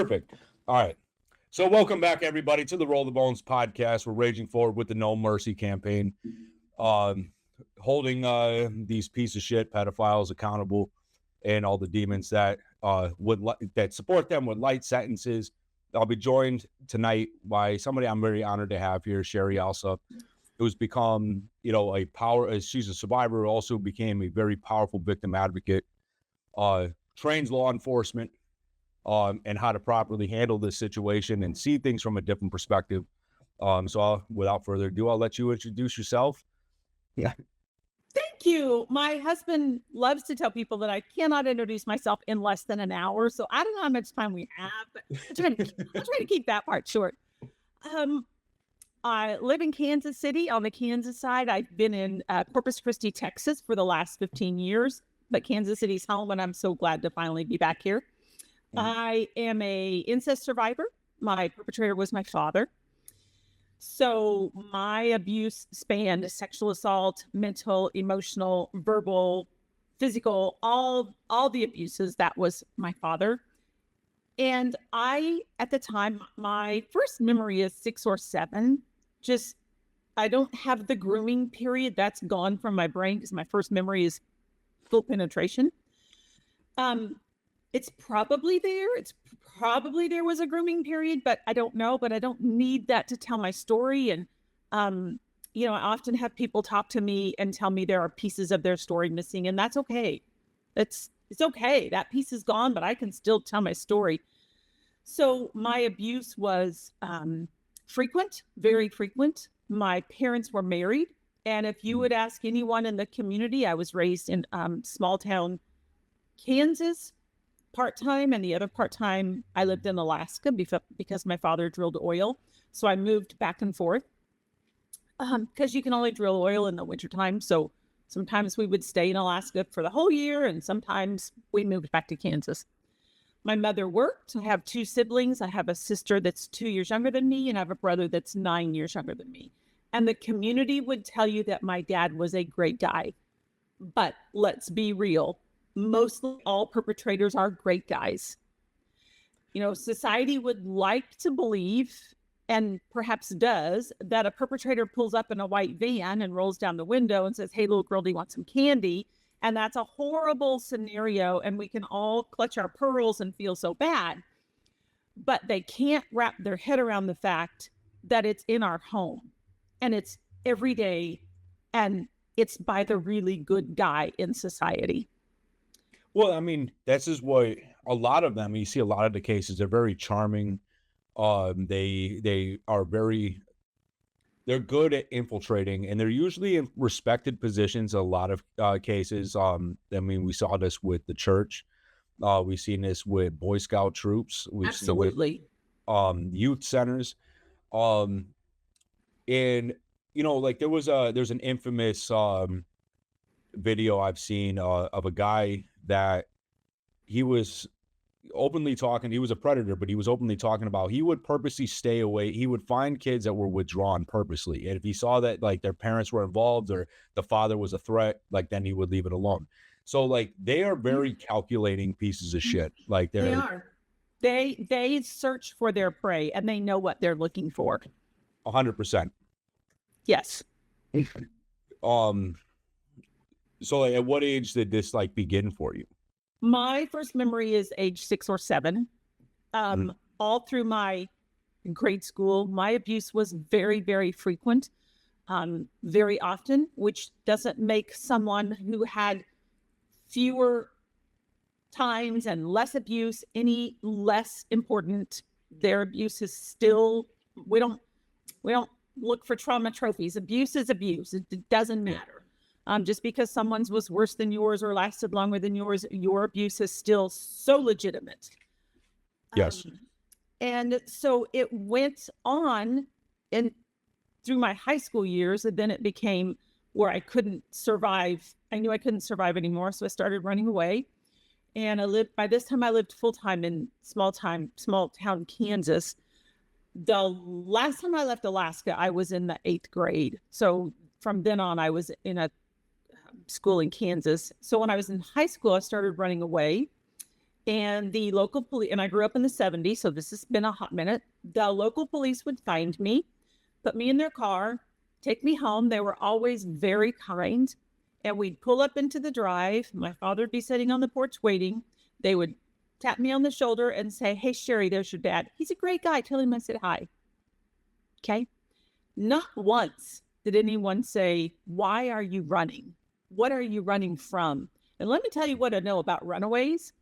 Perfect. All right. So welcome back, everybody, to the Roll the Bones podcast. We're raging forward with the No Mercy campaign, holding these piece of shit pedophiles accountable, and all the demons that that support them with light sentences. I'll be joined tonight by somebody I'm very honored to have here, Sherrie Allsup, who's become, a power. She's a survivor who also became a very powerful victim advocate. Trains law enforcement. And how to properly handle this situation and see things from a different perspective. Without further ado, I'll let you introduce yourself. Yeah. Thank you. My husband loves to tell people that I cannot introduce myself in less than an hour. So I don't know how much time we have, but I'll try to keep that part short. I live in Kansas City on the Kansas side. I've been in Corpus Christi, Texas for the last 15 years, but Kansas City's home, and I'm so glad to finally be back here. I am a incest survivor. My perpetrator was my father. So my abuse spanned sexual assault, mental, emotional, verbal, physical, all the abuses. That was my father. And at the time, my first memory is 6 or 7. I don't have the grooming period. That's gone from my brain because my first memory is full penetration. It's probably there. There was a grooming period, but I don't know. But I don't need that to tell my story. And, I often have people talk to me and tell me there are pieces of their story missing, and that's okay. It's okay. That piece is gone, but I can still tell my story. So my abuse was frequent, very frequent. My parents were married. And if you would ask anyone in the community, I was raised in small town Kansas, part-time, and the other part-time I lived in Alaska because my father drilled oil. So I moved back and forth because you can only drill oil in the wintertime. So sometimes we would stay in Alaska for the whole year, and sometimes we moved back to Kansas. My mother worked. I have 2 siblings. I have a sister that's 2 years younger than me, and I have a brother that's 9 years younger than me. And the community would tell you that my dad was a great guy. But let's be real. Mostly all perpetrators are great guys. Society would like to believe, and perhaps does, that a perpetrator pulls up in a white van and rolls down the window and says, "Hey, little girl, do you want some candy?" And that's a horrible scenario, and we can all clutch our pearls and feel so bad. But they can't wrap their head around the fact that it's in our home, and it's every day, and it's by the really good guy in society. Well, I mean, that's just what a lot of them, you see a lot of the cases, they're very charming. They are they're good at infiltrating, and they're usually in respected positions. A lot of cases. We saw this with the church. We've seen this with Boy Scout troops. We've Absolutely. Seen with youth centers. And there's an infamous video I've seen of a guy that he was openly talking. He was a predator, but he was openly talking about he would purposely stay away. He would find kids that were withdrawn purposely, and if he saw that their parents were involved or the father was a threat, then he would leave it alone. So they are very calculating pieces of shit. They are. They search for their prey, and they know what they're looking for. 100%. Yes. So at what age did this begin for you? My first memory is age 6 or 7. All through my grade school, my abuse was very, very frequent, very often, which doesn't make someone who had fewer times and less abuse any less important. Their abuse is still, we don't look for trauma trophies. Abuse is abuse. It doesn't matter. Just because someone's was worse than yours or lasted longer than yours, your abuse is still so legitimate. Yes. And so it went on through my high school years, and then it became where I couldn't survive. I knew I couldn't survive anymore, so I started running away. And by this time I lived full-time in small town Kansas. The last time I left Alaska, I was in the 8th grade. So from then on, I was in a school in Kansas. So when I was in high school, I started running away. And the local police, and I grew up in the 70s, so this has been a hot minute. The local police would find me, put me in their car, take me home. They were always very kind. And we'd pull up into the drive. My father would be sitting on the porch waiting. They would tap me on the shoulder and say, "Hey, Sherrie, there's your dad. He's a great guy. Tell him I said hi." Okay. Not once did anyone say, "Why are you running? What are you running from?" And let me tell you what I know about runaways.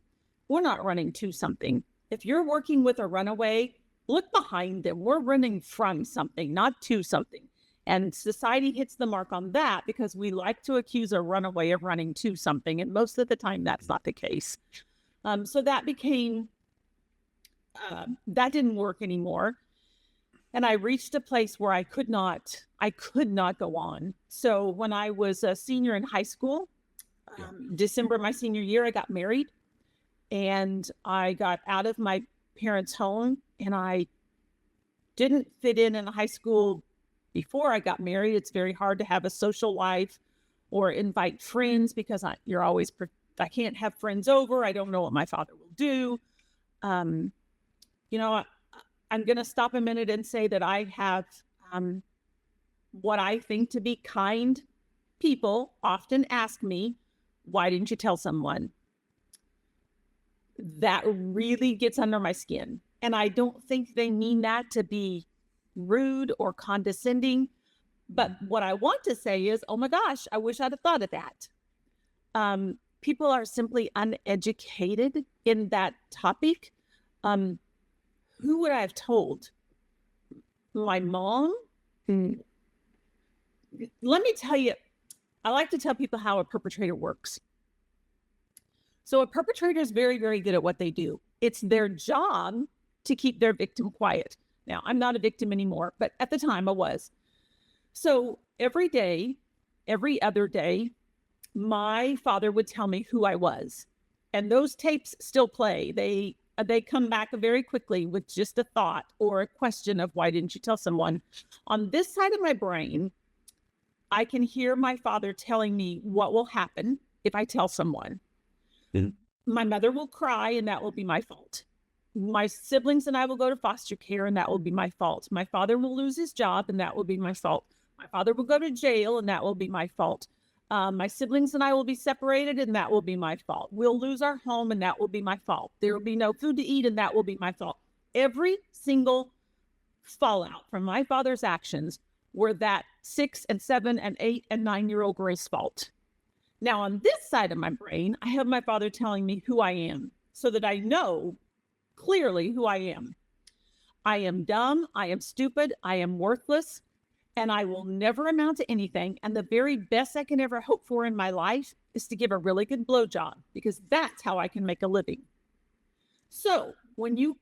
We're not running to something. If you're working with a runaway, look behind them. We're running from something, not to something. And society hits the mark on that because we like to accuse a runaway of running to something. And most of the time, that's not the case. So that became, that didn't work anymore. And I reached a place where I could not go on. So when I was a senior in high school, December of my senior year, I got married. And I got out of my parents' home, and I didn't fit in high school before I got married. It's very hard to have a social life or invite friends because I can't have friends over. I don't know what my father will do. I'm going to stop a minute and say that I have what I think to be kind people often ask me, "Why didn't you tell someone?" That really gets under my skin. And I don't think they mean that to be rude or condescending. But what I want to say is, oh my gosh, I wish I'd have thought of that. People are simply uneducated in that topic. Who would I have told? My mom? Let me tell you, I like to tell people how a perpetrator works. So a perpetrator is very, very good at what they do. It's their job to keep their victim quiet. Now, I'm not a victim anymore, but at the time I was. So every day, every other day, my father would tell me who I was. And those tapes still play. They come back very quickly with just a thought or a question of, "Why didn't you tell someone?" On this side of my brain, I can hear my father telling me what will happen if I tell someone. My mother will cry, and that will be my fault. My siblings and I will go to foster care, and that will be my fault. My father will lose his job, and that will be my fault. My father will go to jail, and that will be my fault. My siblings and I will be separated, and that will be my fault. We'll lose our home, and that will be my fault. There will be no food to eat, and that will be my fault. Every single fallout from my father's actions were that 6 and 7 and 8 and 9-year-old Grace's fault. Now, on this side of my brain, I have my father telling me who I am so that I know clearly who I am. I am dumb, I am stupid, I am worthless, and I will never amount to anything. And the very best I can ever hope for in my life is to give a really good blowjob, because that's how I can make a living. So when you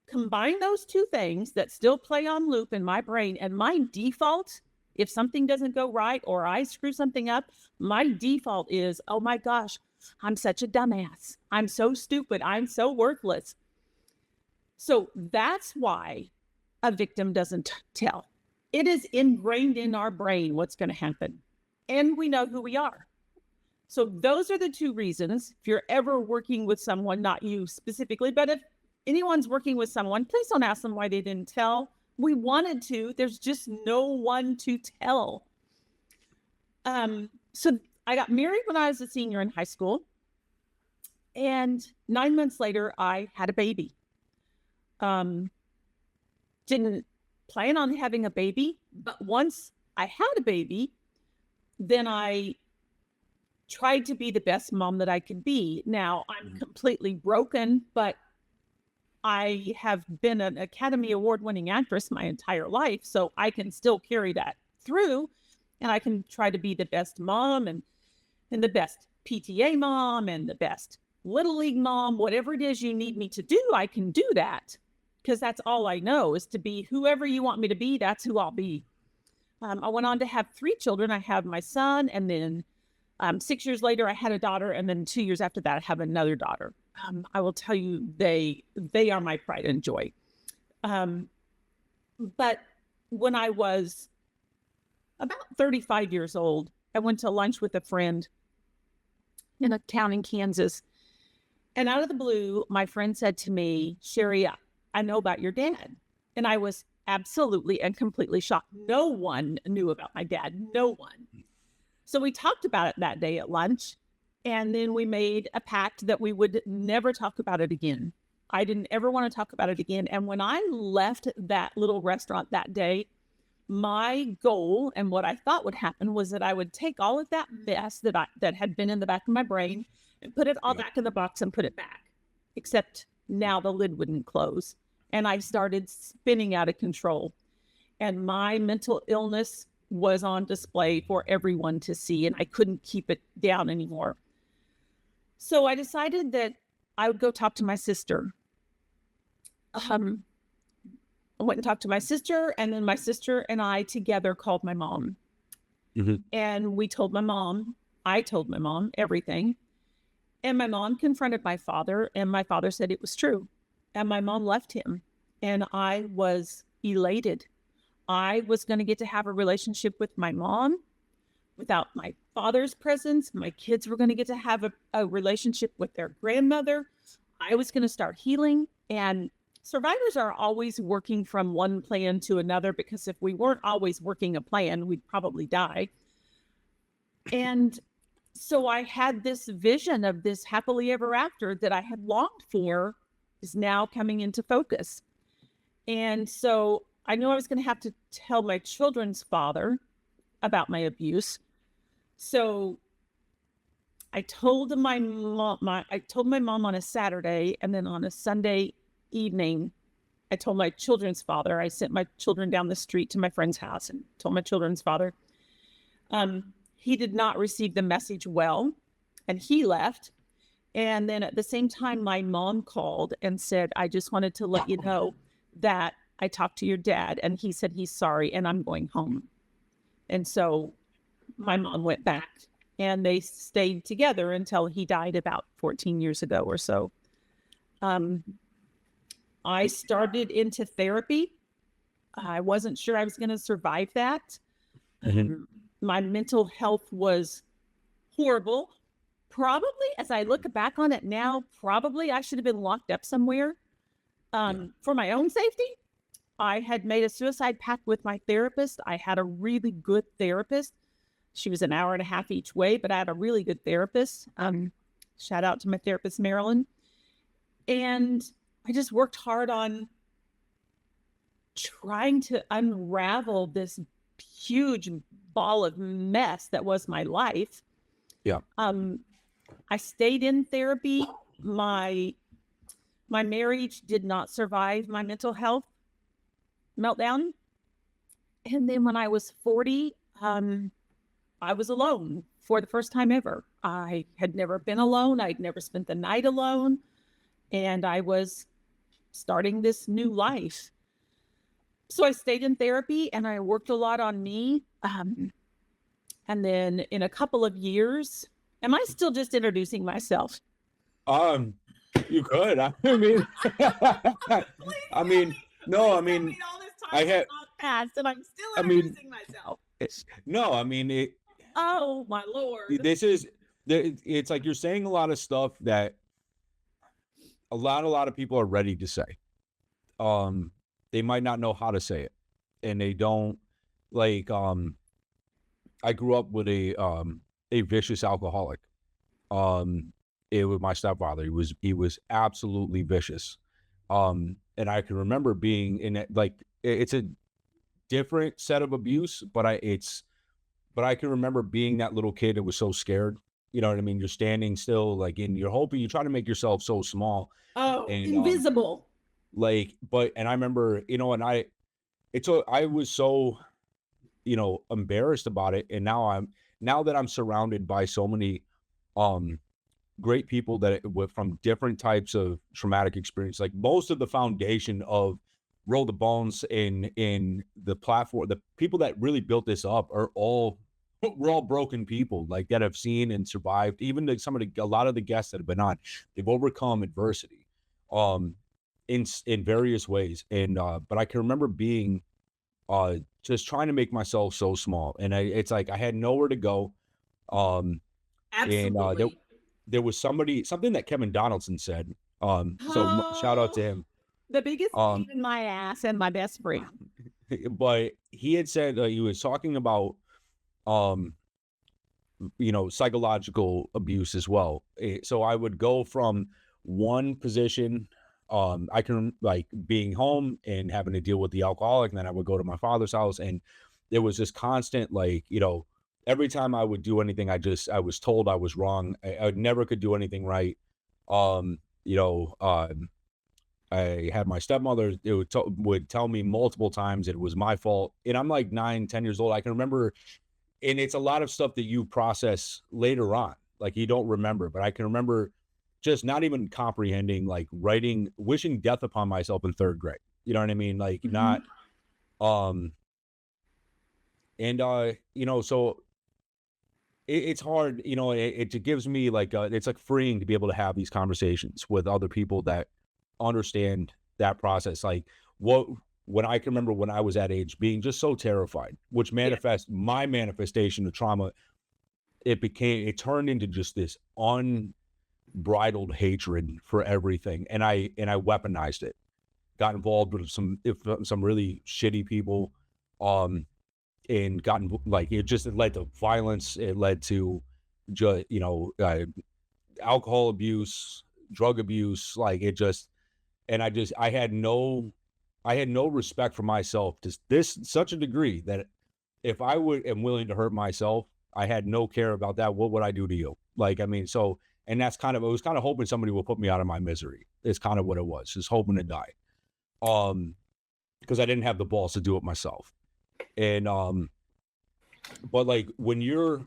combine those two things that still play on loop in my brain, and my default, if something doesn't go right or I screw something up, my default is, "Oh my gosh, I'm such a dumbass. I'm so stupid. I'm so worthless." So that's why a victim doesn't tell. It is ingrained in our brain what's going to happen. And we know who we are. So those are the two reasons. If you're ever working with someone, not you specifically, but if anyone's working with someone, please don't ask them why they didn't tell. We wanted to. There's just no one to tell. So I got married when I was a senior in high school. And 9 months later, I had a baby. Didn't plan on having a baby, but once I had a baby, then I tried to be the best mom that I could be. Now, I'm completely broken, but I have been an Academy Award-winning actress my entire life, so I can still carry that through, and I can try to be the best mom and the best PTA mom and the best Little League mom. Whatever it is you need me to do, I can do that, because that's all I know is to be whoever you want me to be. That's who I'll be. I went on to have 3 children. I have my son, and then 6 years later, I had a daughter, and then 2 years after that, I have another daughter. I will tell you, they are my pride and joy. But when I was about 35 years old, I went to lunch with a friend in a town in Kansas, And out of the blue, my friend said to me, Sherrie, I know about your dad. And I was absolutely and completely shocked. No one knew about my dad. No one. So we talked about it that day at lunch. And then we made a pact that we would never talk about it again. I didn't ever want to talk about it again. And when I left that little restaurant that day, my goal and what I thought would happen was that I would take all of that mess that had been in the back of my brain and put it all back in the box and put it back. Except now the lid wouldn't close. And I started spinning out of control. And my mental illness was on display for everyone to see, and I couldn't keep it down anymore. So I decided that I would go talk to my sister. I went and talked to my sister, and then my sister and I together called my mom. And I told my mom everything. And my mom confronted my father, and my father said it was true. And my mom left him, and I was elated. I was going to get to have a relationship with my mom without my father's presence. My kids were going to get to have a relationship with their grandmother. I was going to start healing. And survivors are always working from one plan to another, because if we weren't always working a plan, we'd probably die. And so I had this vision of this happily ever after that I had longed for is now coming into focus. And so I knew I was going to have to tell my children's father about my abuse. So I told my mom on a Saturday, and then on a Sunday evening, I told my children's father. I sent my children down the street to my friend's house and told my children's father. He did not receive the message well, and he left. And then at the same time, my mom called and said, I just wanted to let you know that I talked to your dad, and he said he's sorry, and I'm going home. And so my mom went back, and they stayed together until he died about 14 years ago or so. I started into therapy. I wasn't sure I was going to survive that. My mental health was horrible. Probably, as I look back on it now, probably I should have been locked up somewhere. For my own safety, I had made a suicide pact with my therapist. I had a really good therapist. She was an hour and a half each way, but I had a really good therapist. Shout out to my therapist, Marilyn. And I just worked hard on trying to unravel this huge ball of mess that was my life. I stayed in therapy. My marriage did not survive my mental health meltdown. And then when I was 40, I was alone for the first time ever. I had never been alone. I'd never spent the night alone. And I was starting this new life. So I stayed in therapy, and I worked a lot on me. And then in a couple of years, am I still just introducing myself? You could. I mean, I mean, no, I mean, all this time I had passed, and I'm still introducing myself. No, I mean, Oh my Lord! it's like you're saying a lot of stuff that a lot of people are ready to say. They might not know how to say it, and they don't like. I grew up with a vicious alcoholic. It was my stepfather. He was absolutely vicious. And I can remember being in it, like it's a different set of abuse, but I can remember being that little kid that was so scared. You know what I mean? You're standing still, like you're hoping, you try to make yourself so small. Oh, and invisible. And I remember, and I was so, embarrassed about it. And now that I'm surrounded by so many, great people that from different types of traumatic experience, like most of the foundation of Roll the Bones in the platform, the people that really built this up we're all broken people, like that have seen and survived. Even a lot of the guests that have been on, they've overcome adversity, in various ways. And but I can remember being just trying to make myself so small, and it's like I had nowhere to go. Absolutely. And there was something that Kevin Donaldson said. So shout out to him. The biggest Um, pain in my ass and my best friend. but he had said he was talking about psychological abuse as well. So I would go from one position, I can like being home and having to deal with the alcoholic, and then I would go to my father's house, and there was this constant, like, every time I would do anything, I was told I was wrong. I never could do anything right. Um, you know, I had my stepmother, it would tell me multiple times that it was my fault. And I'm like 9, 10 years old. I can remember, and it's a lot of stuff that you process later on. Like you don't remember, but I can remember just not even comprehending, like writing, wishing death upon myself in third grade. You know what I mean? Like not, so it's hard, it gives me like, it's like freeing to be able to have these conversations with other people that understand that process. Like when I can remember when I was that age being just so terrified, which my manifestation of trauma, it turned into just this unbridled hatred for everything. And I weaponized it, got involved with some really shitty people, and gotten like, it led to violence. It led to just, alcohol abuse, drug abuse. Like I had no respect for myself to such a degree that if I am willing to hurt myself, I had no care about that. What would I do to you? Like, I mean, so, and it was kind of hoping somebody will put me out of my misery. It's kind of what it was, just hoping to die. Because I didn't have the balls to do it myself. And, but like when you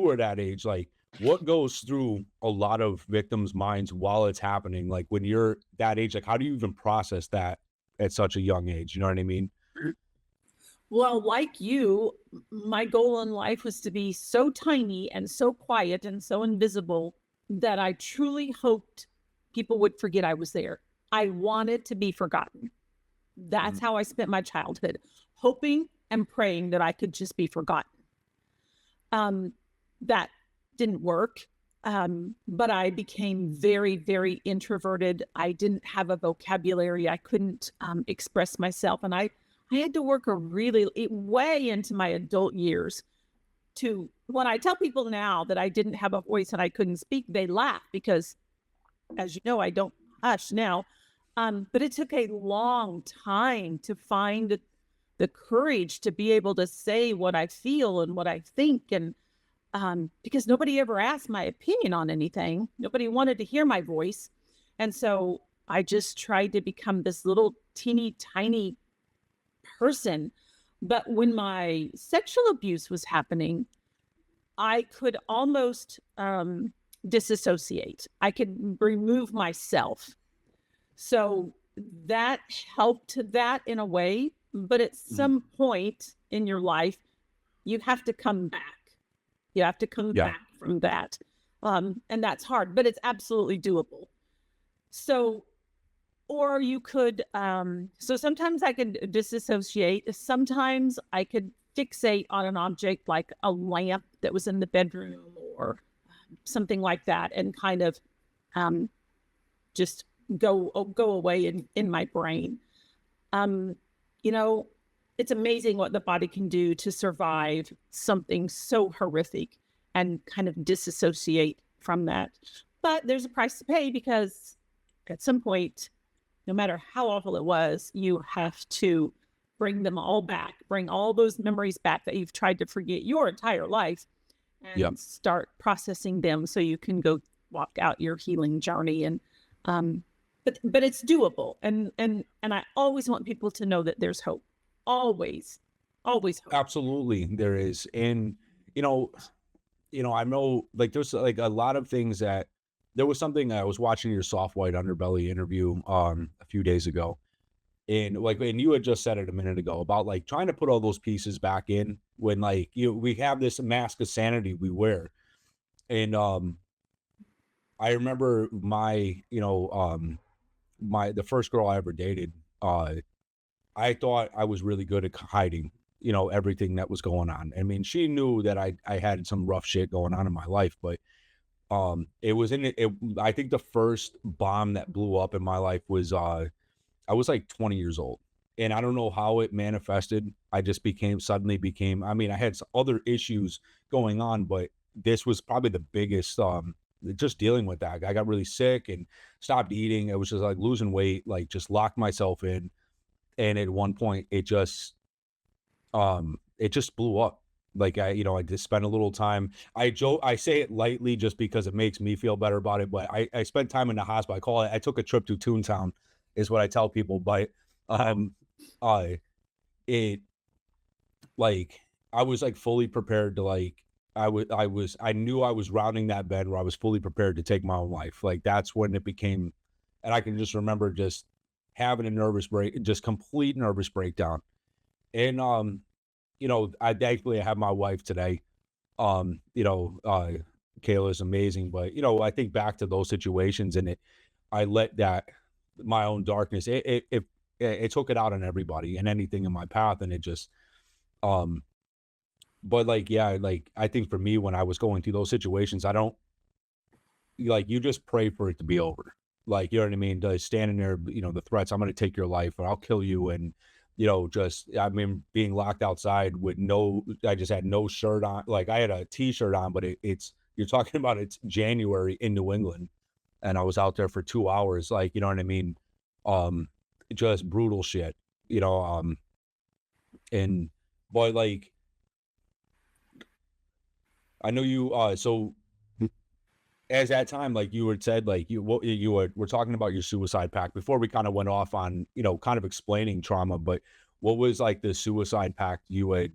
were that age, like what goes through a lot of victims' minds while it's happening? Like when you're that age, like how do you even process that at such a young age? You know what I mean? Well, like you, my goal in life was to be so tiny and so quiet and so invisible that I truly hoped people would forget I was there. I wanted to be forgotten. That's how I spent my childhood, hoping and praying that I could just be forgotten. That didn't work. But I became very, very introverted. I didn't have a vocabulary. I couldn't express myself. And I had to work way into my adult years when I tell people now that I didn't have a voice and I couldn't speak, they laugh because, as you know, I don't hush now. But it took a long time to find the courage to be able to say what I feel and what I think. And because nobody ever asked my opinion on anything. Nobody wanted to hear my voice. And so I just tried to become this little teeny tiny person. But when my sexual abuse was happening, I could almost disassociate. I could remove myself. So that helped that in a way. But at some point in your life, you have to come back. You have to come back from that. And that's hard, but it's absolutely doable. So, or you could, so sometimes I could disassociate. Sometimes I could fixate on an object like a lamp that was in the bedroom or something like that and kind of just go away in my brain. It's amazing what the body can do to survive something so horrific and kind of disassociate from that. But there's a price to pay because at some point, no matter how awful it was, you have to bring them all back, bring all those memories back that you've tried to forget your entire life and start processing them so you can go walk out your healing journey. And but it's doable. And I always want people to know that there's hope. Always hope. Absolutely, there is. And I know like there's like a lot of things that there was something I was watching your Soft White Underbelly interview a few days ago, and you had just said it a minute ago about like trying to put all those pieces back in when like we have this mask of sanity we wear. And I remember the first girl I ever dated, I thought I was really good at hiding, everything that was going on. I mean, she knew that I had some rough shit going on in my life, but It was I think the first bomb that blew up in my life was, I was like 20 years old, and I don't know how it manifested. I just suddenly became, I mean, I had other issues going on, but this was probably the biggest, just dealing with that. I got really sick and stopped eating. I was just like losing weight, like just locked myself in. And at one point it just blew up. Like I just spent a little time. I say it lightly just because it makes me feel better about it, but I spent time in the hospital. I took a trip to Toontown is what I tell people, but um I it like I was like fully prepared to I knew I was rounding that bend where I was fully prepared to take my own life. Like that's when it became, and I can just remember just having a just complete nervous breakdown. And I thankfully I have my wife today. Kayla's amazing, but I think back to those situations, and I let that my own darkness, it took it out on everybody and anything in my path, and it just um but like yeah, like I think for me when I was going through those situations, I don't like you just pray for it to be over. Like, you know what I mean? Standing there, the threats, I'm gonna take your life or I'll kill you. And, just I mean being locked outside with I just had no shirt on. Like I had a t-shirt on, but it's you're talking about it's January in New England, and I was out there for 2 hours, like, you know what I mean? Um, just brutal shit, and but like I know you so as that time, like you had said, like we're talking about your suicide pact before we kind of went off on, kind of explaining trauma, but what was like the suicide pact you had,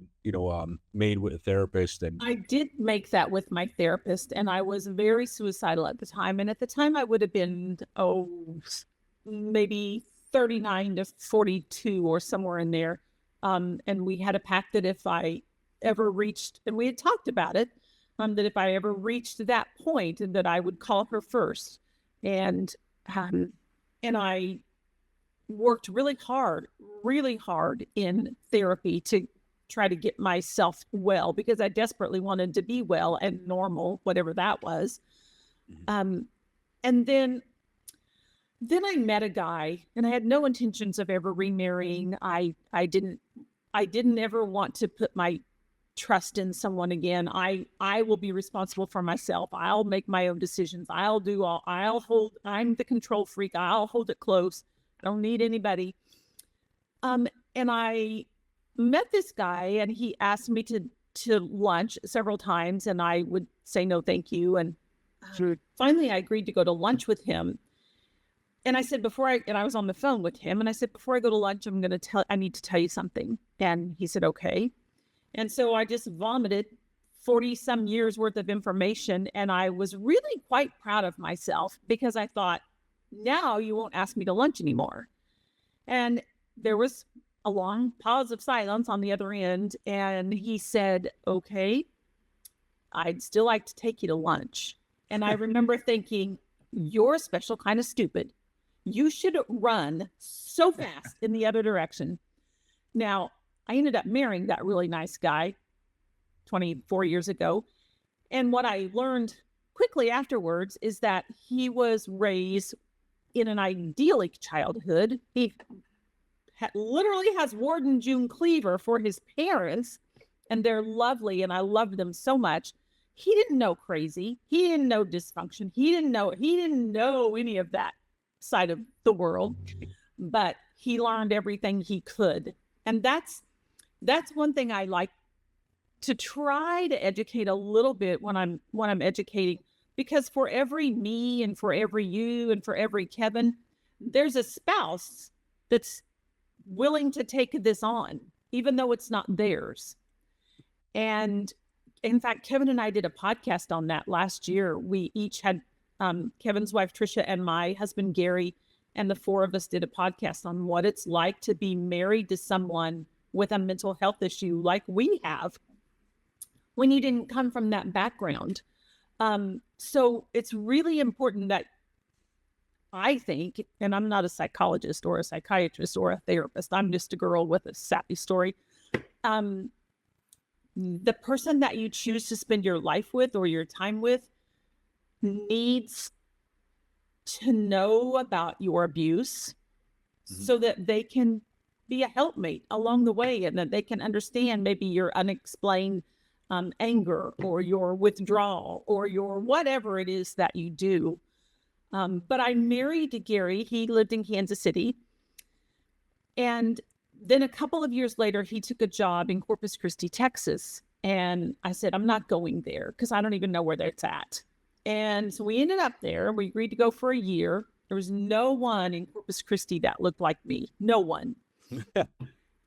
made with a therapist? And I did make that with my therapist, and I was very suicidal at the time. And at the time, I would have been, maybe 39 to 42 or somewhere in there. And we had a pact that if I ever reached, and we had talked about it, that if I ever reached that point, that I would call her first. And and I worked really hard in therapy to try to get myself well because I desperately wanted to be well and normal, whatever that was. Um, and then I met a guy, and I had no intentions of ever remarrying. I didn't ever want to put my trust in someone again. I will be responsible for myself. I'll make my own decisions. I'm the control freak. I'll hold it close. I don't need anybody. And I met this guy, and he asked me to lunch several times, and I would say no thank you. And finally I agreed to go to lunch with him. And I said, and I was on the phone with him, and I said, before I go to lunch, I need to tell you something. And he said, okay. And so I just vomited 40 some years worth of information. And I was really quite proud of myself because I thought, now you won't ask me to lunch anymore. And there was a long pause of silence on the other end. And he said, okay, I'd still like to take you to lunch. And I remember thinking, you're a special kind of stupid. You should run so fast in the other direction. Now, I ended up marrying that really nice guy 24 years ago. And what I learned quickly afterwards is that he was raised in an idyllic childhood. He literally has Ward and June Cleaver for his parents, and they're lovely, and I love them so much. He didn't know crazy. He didn't know dysfunction. He didn't know any of that side of the world, but he learned everything he could. And that's one thing I like to try to educate a little bit when I'm educating, because for every me and for every you and for every Kevin, there's a spouse that's willing to take this on, even though it's not theirs. And in fact, Kevin and I did a podcast on that last year. We each had Kevin's wife, Trisha, and my husband, Gary, and the four of us did a podcast on what it's like to be married to someone with a mental health issue like we have when you didn't come from that background. So it's really important that I think, and I'm not a psychologist or a psychiatrist or a therapist, I'm just a girl with a sappy story. The person that you choose to spend your life with or your time with needs to know about your abuse so that they can be a helpmate along the way, and that they can understand maybe your unexplained anger or your withdrawal or your whatever it is that you do. But I married Gary. He lived in Kansas City. And then a couple of years later, he took a job in Corpus Christi, Texas. And I said, I'm not going there because I don't even know where that's at. And so we ended up there. We agreed to go for a year. There was no one in Corpus Christi that looked like me. No one.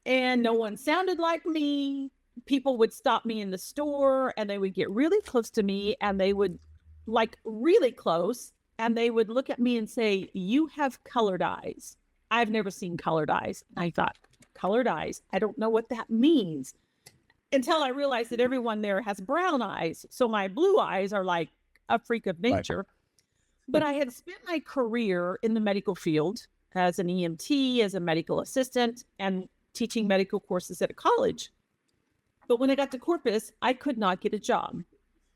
And no one sounded like me. People would stop me in the store and they would get really close to me, and they would like really close, and they would look at me and say, you have colored eyes. I've never seen colored eyes. I thought, colored eyes? I don't know what that means, until I realized that everyone there has brown eyes. So my blue eyes are like a freak of nature. Right. But I had spent my career in the medical field as an EMT, as a medical assistant, and teaching medical courses at a college. But when I got to Corpus, I could not get a job.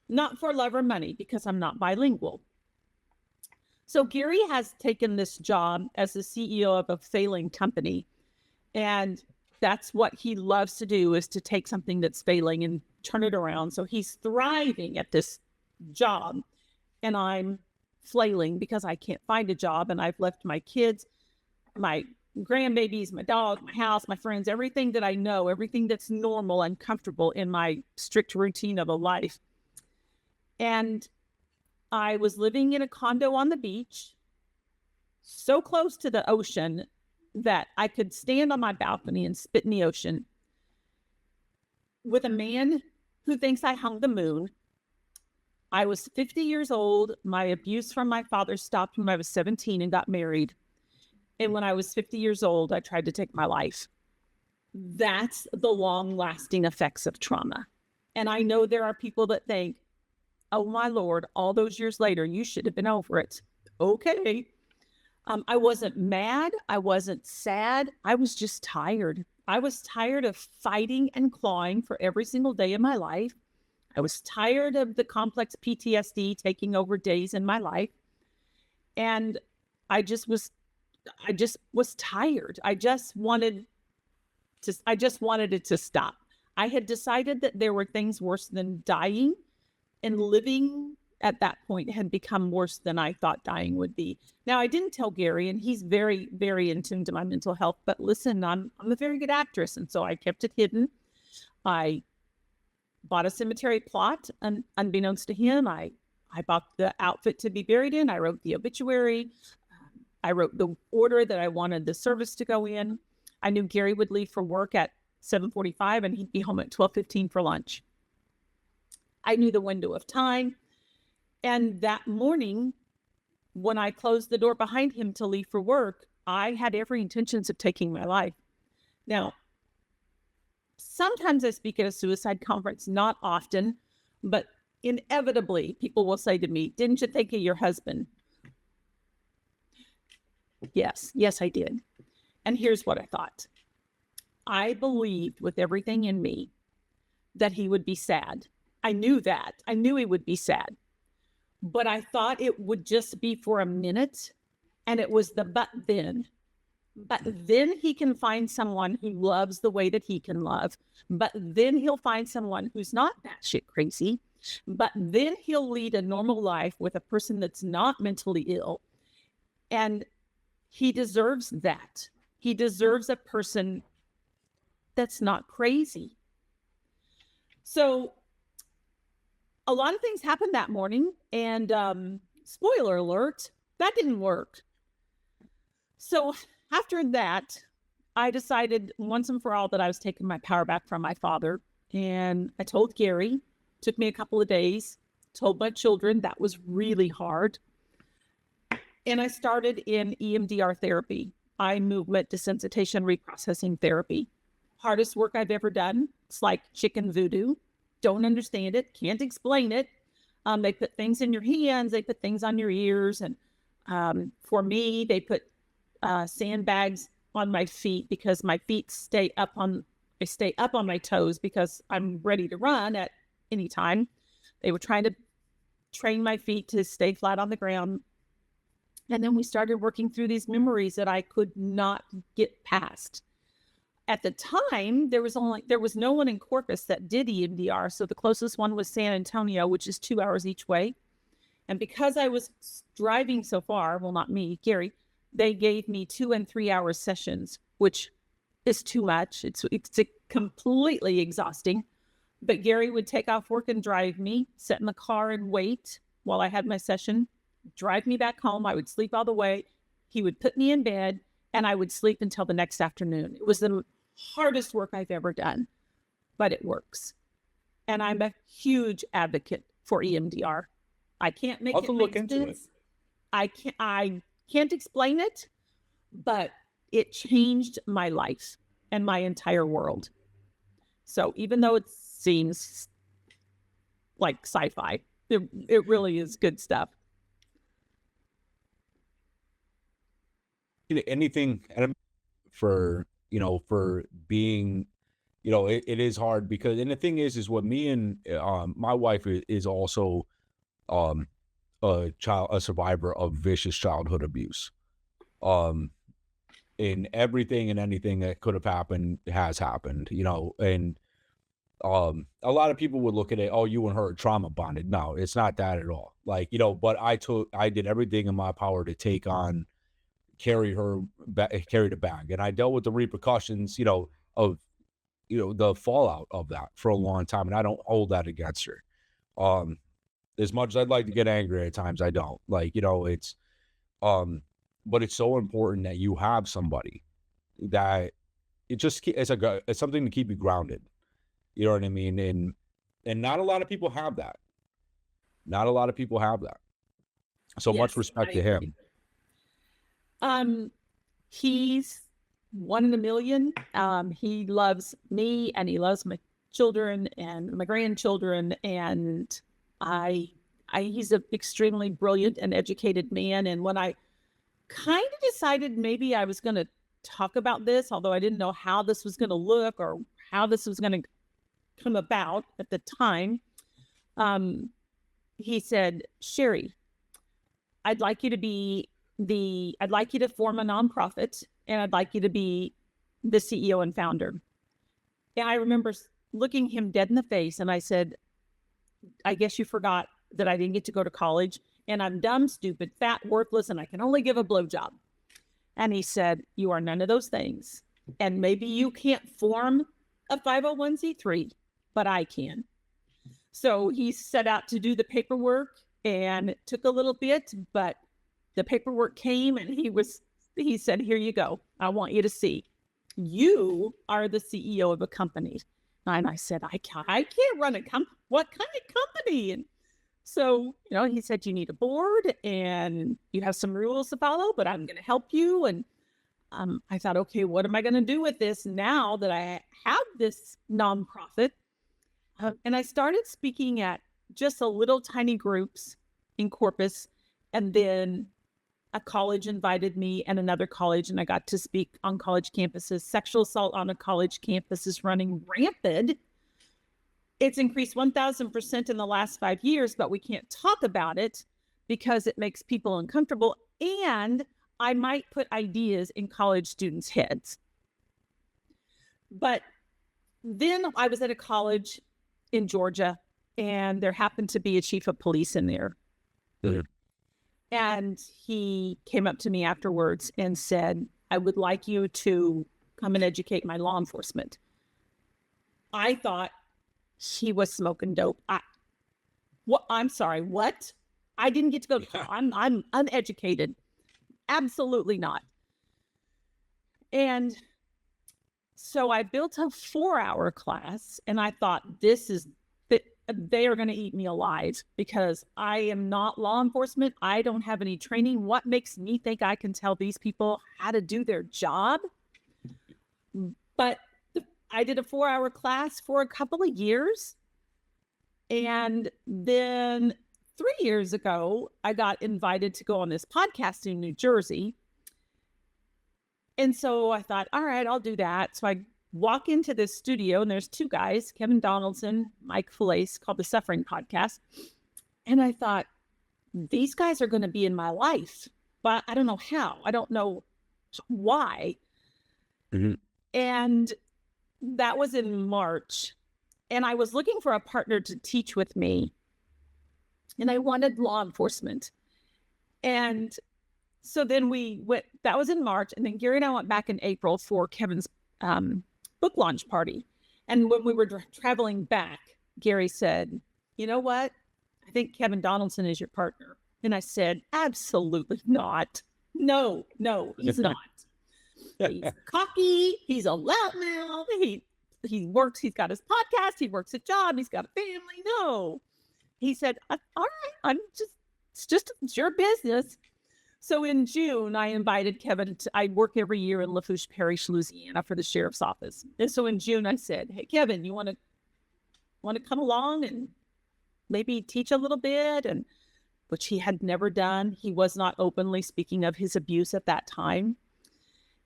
Not for love or money, because I'm not bilingual. So Gary has taken this job as the CEO of a failing company. And that's what he loves to do, is to take something that's failing and turn it around. So he's thriving at this job. And I'm flailing because I can't find a job. And I've left my kids, my grandbabies, my dog, my house, my friends, everything that I know, everything that's normal and comfortable in my strict routine of a life. And I was living in a condo on the beach, so close to the ocean that I could stand on my balcony and spit in the ocean, with a man who thinks I hung the moon. I was 50 years old. My abuse from my father stopped when I was 17 and got married. And when I was 50 years old, I tried to take my life. That's the long-lasting effects of trauma. And I know there are people that think, oh my Lord, all those years later, you should have been over it. Okay. I wasn't mad. I wasn't sad. I was just tired. I was tired of fighting and clawing for every single day of my life. I was tired of the complex PTSD taking over days in my life. And I just was tired. I just wanted it to stop. I had decided that there were things worse than dying, and living at that point had become worse than I thought dying would be. Now, I didn't tell Gary, and he's very, very in tune to my mental health, but listen, I'm a very good actress. And so I kept it hidden. I bought a cemetery plot, and unbeknownst to him, I bought the outfit to be buried in. I wrote the obituary. I wrote the order that I wanted the service to go in. I knew Gary would leave for work at 7:45 and he'd be home at 12:15 for lunch. I knew the window of time. And that morning, when I closed the door behind him to leave for work, I had every intentions of taking my life. Now, sometimes I speak at a suicide conference, not often, but inevitably people will say to me, didn't you think of your husband? Yes, I did. And here's what I thought. I believed with everything in me that he would be sad. I knew that. I knew he would be sad. But I thought it would just be for a minute. And it was the but then. But then he can find someone who loves the way that he can love. But then he'll find someone who's not batshit crazy. But then he'll lead a normal life with a person that's not mentally ill. And he deserves that. He deserves a person that's not crazy. So a lot of things happened that morning, and spoiler alert, that didn't work. So after that, I decided once and for all that I was taking my power back from my father. And I told Gary, took me a couple of days, told my children. That was really hard. And I started in EMDR therapy, eye movement desensitization reprocessing therapy. Hardest work I've ever done. It's like chicken voodoo. Don't understand it. Can't explain it. They put things in your hands. They put things on your ears. And for me, they put sandbags on my feet because my feet stay up on my toes because I'm ready to run at any time. They were trying train my feet to stay flat on the ground. And then we started working through these memories that I could not get past. At the time, there was no one in Corpus that did EMDR. So the closest one was San Antonio, which is 2 hours each way. And because I was driving so far, well, not me, Gary, they gave me 2 and 3 hour sessions, which is too much. It's completely exhausting. But Gary would take off work and drive me, sit in the car and wait while I had my session, drive me back home. I would sleep all the way. He would put me in bed and I would sleep until the next afternoon. It was the hardest work I've ever done, but it works. And I'm a huge advocate for EMDR. I can't make it look make into it. sense. I can't explain it, but it changed my life and my entire world. So even though it seems like sci-fi, it really is good stuff. Anything for being, it is hard because, and the thing is what me and my wife is also a survivor of vicious childhood abuse. In everything and anything that could have happened has happened, and a lot of people would look at it, oh, you and her are trauma bonded. No, it's not that at all. Like, but I did everything in my power to carry the bag, and I dealt with the repercussions, of the fallout of that for a long time, and I don't hold that against her. As much as I'd like to get angry at times, I don't. Like, it's but it's so important that you have somebody that it's something to keep you grounded. You know what I mean? And not a lot of people have that. Not a lot of people have that. So Yes, much respect to him. He's one in a million. He loves me and he loves my children and my grandchildren. And he's an extremely brilliant and educated man. And when I kind of decided maybe I was going to talk about this, although I didn't know how this was going to look or how this was going to come about at the time, he said, Sherrie, I'd like you to form a nonprofit, and I'd like you to be the CEO and founder. And I remember looking him dead in the face, and I said, I guess you forgot that I didn't get to go to college, and I'm dumb, stupid, fat, worthless, and I can only give a blowjob. And he said, you are none of those things. And maybe you can't form a 501c3, but I can. So he set out to do the paperwork, and it took a little bit, but the paperwork came, and he said, here you go. I want you to see. You are the CEO of a company. And I said, I can't run a company. What kind of company? And so, he said, you need a board and you have some rules to follow, but I'm going to help you. And I thought, okay, what am I going to do with this now that I have this nonprofit? And I started speaking at just a little tiny groups in Corpus. And then a college invited me and another college, and I got to speak on college campuses. Sexual assault on a college campus is running rampant. It's increased 1,000% in the last 5 years, but we can't talk about it because it makes people uncomfortable. And I might put ideas in college students' heads. But then I was at a college in Georgia, and there happened to be a chief of police in there. Mm-hmm. And he came up to me afterwards and said, I would like you to come and educate my law enforcement. I thought he was smoking dope. I'm sorry, what? I didn't get to go to college. I'm uneducated. Absolutely not. And so I built a 4-hour class, and I thought they are going to eat me alive because I am not law enforcement. I don't have any training. What makes me think I can tell these people how to do their job? But I did a 4-hour class for a couple of years. And then 3 years ago, I got invited to go on this podcast in New Jersey. And so I thought, all right, I'll do that. So I walk into this studio, and there's 2 guys, Kevin Donaldson, Mike Fillais, called The Suffering Podcast. And I thought, these guys are going to be in my life, but I don't know how. I don't know why. Mm-hmm. And that was in March. And I was looking for a partner to teach with me. And I wanted law enforcement. And so then we went, that was in March. And then Gary and I went back in April for Kevin's book launch party. And when we were traveling back, Gary said, you know what? I think Kevin Donaldson is your partner. And I said, absolutely not. No, he's not. He's cocky. He's a loudmouth. He works. He's got his podcast. He works a job. He's got a family. No. He said, all right, it's your business. So in June, I invited Kevin I work every year in Lafourche Parish, Louisiana for the sheriff's office. And so in June, I said, hey, Kevin, you want to come along and maybe teach a little bit? And which he had never done. He was not openly speaking of his abuse at that time.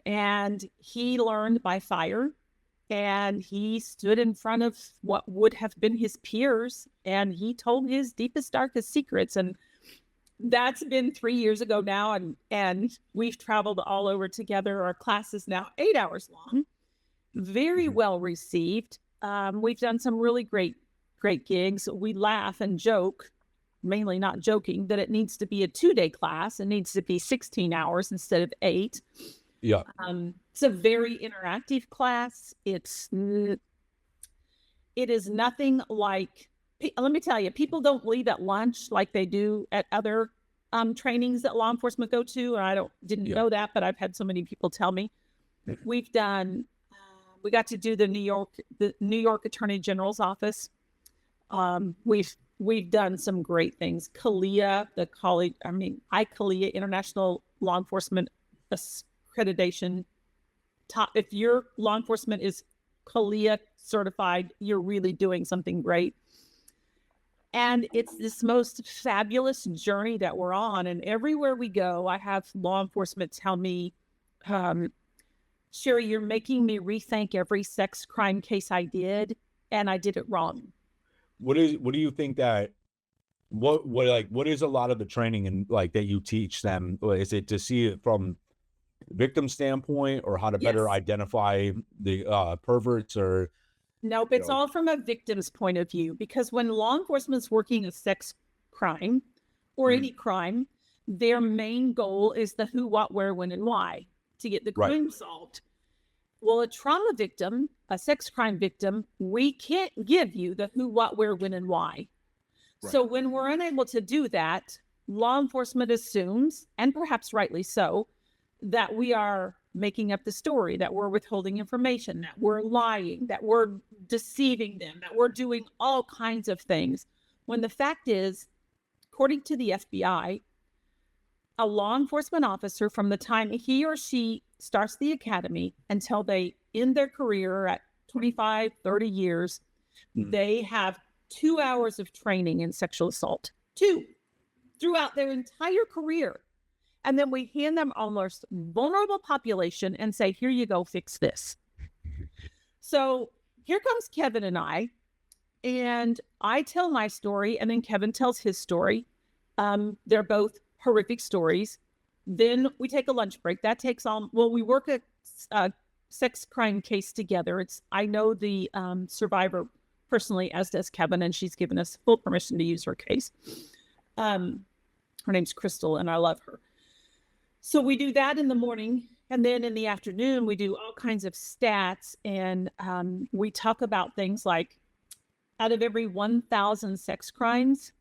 And he learned by fire. And he stood in front of what would have been his peers. And he told his deepest, darkest secrets. And that's been 3 years ago now. And we've traveled all over together. Our class is now 8 hours long. Very well received. We've done some really great gigs. We laugh and joke, mainly not joking, that it needs to be a 2-day class. It needs to be 16 hours instead of 8. Yeah. It's a very interactive class. It is nothing like, let me tell you, people don't leave at lunch like they do at other trainings that law enforcement go to. And I didn't know that, but I've had so many people tell me. We've done, we got to do the New York Attorney General's office. We've done some great things. CALEA, ICALEA, International Law Enforcement Accreditation. If your law enforcement is CALEA certified, you're really doing something great. And it's this most fabulous journey that we're on. And everywhere we go, I have law enforcement tell me, Sherrie, you're making me rethink every sex crime case I did, and I did it wrong. What do you think that, what is a lot of the training and like that you teach them? Is it to see it from victim standpoint, or how to better identify the perverts? Or nope, it's all from a victim's point of view, because when law enforcement's working a sex crime or any crime, their main goal is the who, what, where, when, and why to get the crime solved. Well, a trauma victim, a sex crime victim, we can't give you the who, what, where, when, and why. So when we're unable to do that, law enforcement assumes, and perhaps rightly so, that we are making up the story, that we're withholding information, that we're lying, that we're deceiving them, that we're doing all kinds of things. When the fact is, according to the FBI, a law enforcement officer, from the time he or she starts the academy until they end their career at 25, 30 years, they have 2 hours of training in sexual assault. 2 throughout their entire career. And then we hand them our most vulnerable population and say, here you go, fix this. So here comes Kevin and I tell my story, and then Kevin tells his story. They're both horrific stories. Then we take a lunch break. That takes we work a sex crime case together. I know the survivor personally, as does Kevin, and she's given us full permission to use her case. Her name's Crystal, and I love her. So we do that in the morning, and then in the afternoon, we do all kinds of stats, and we talk about things like, out of every 1,000 sex crimes,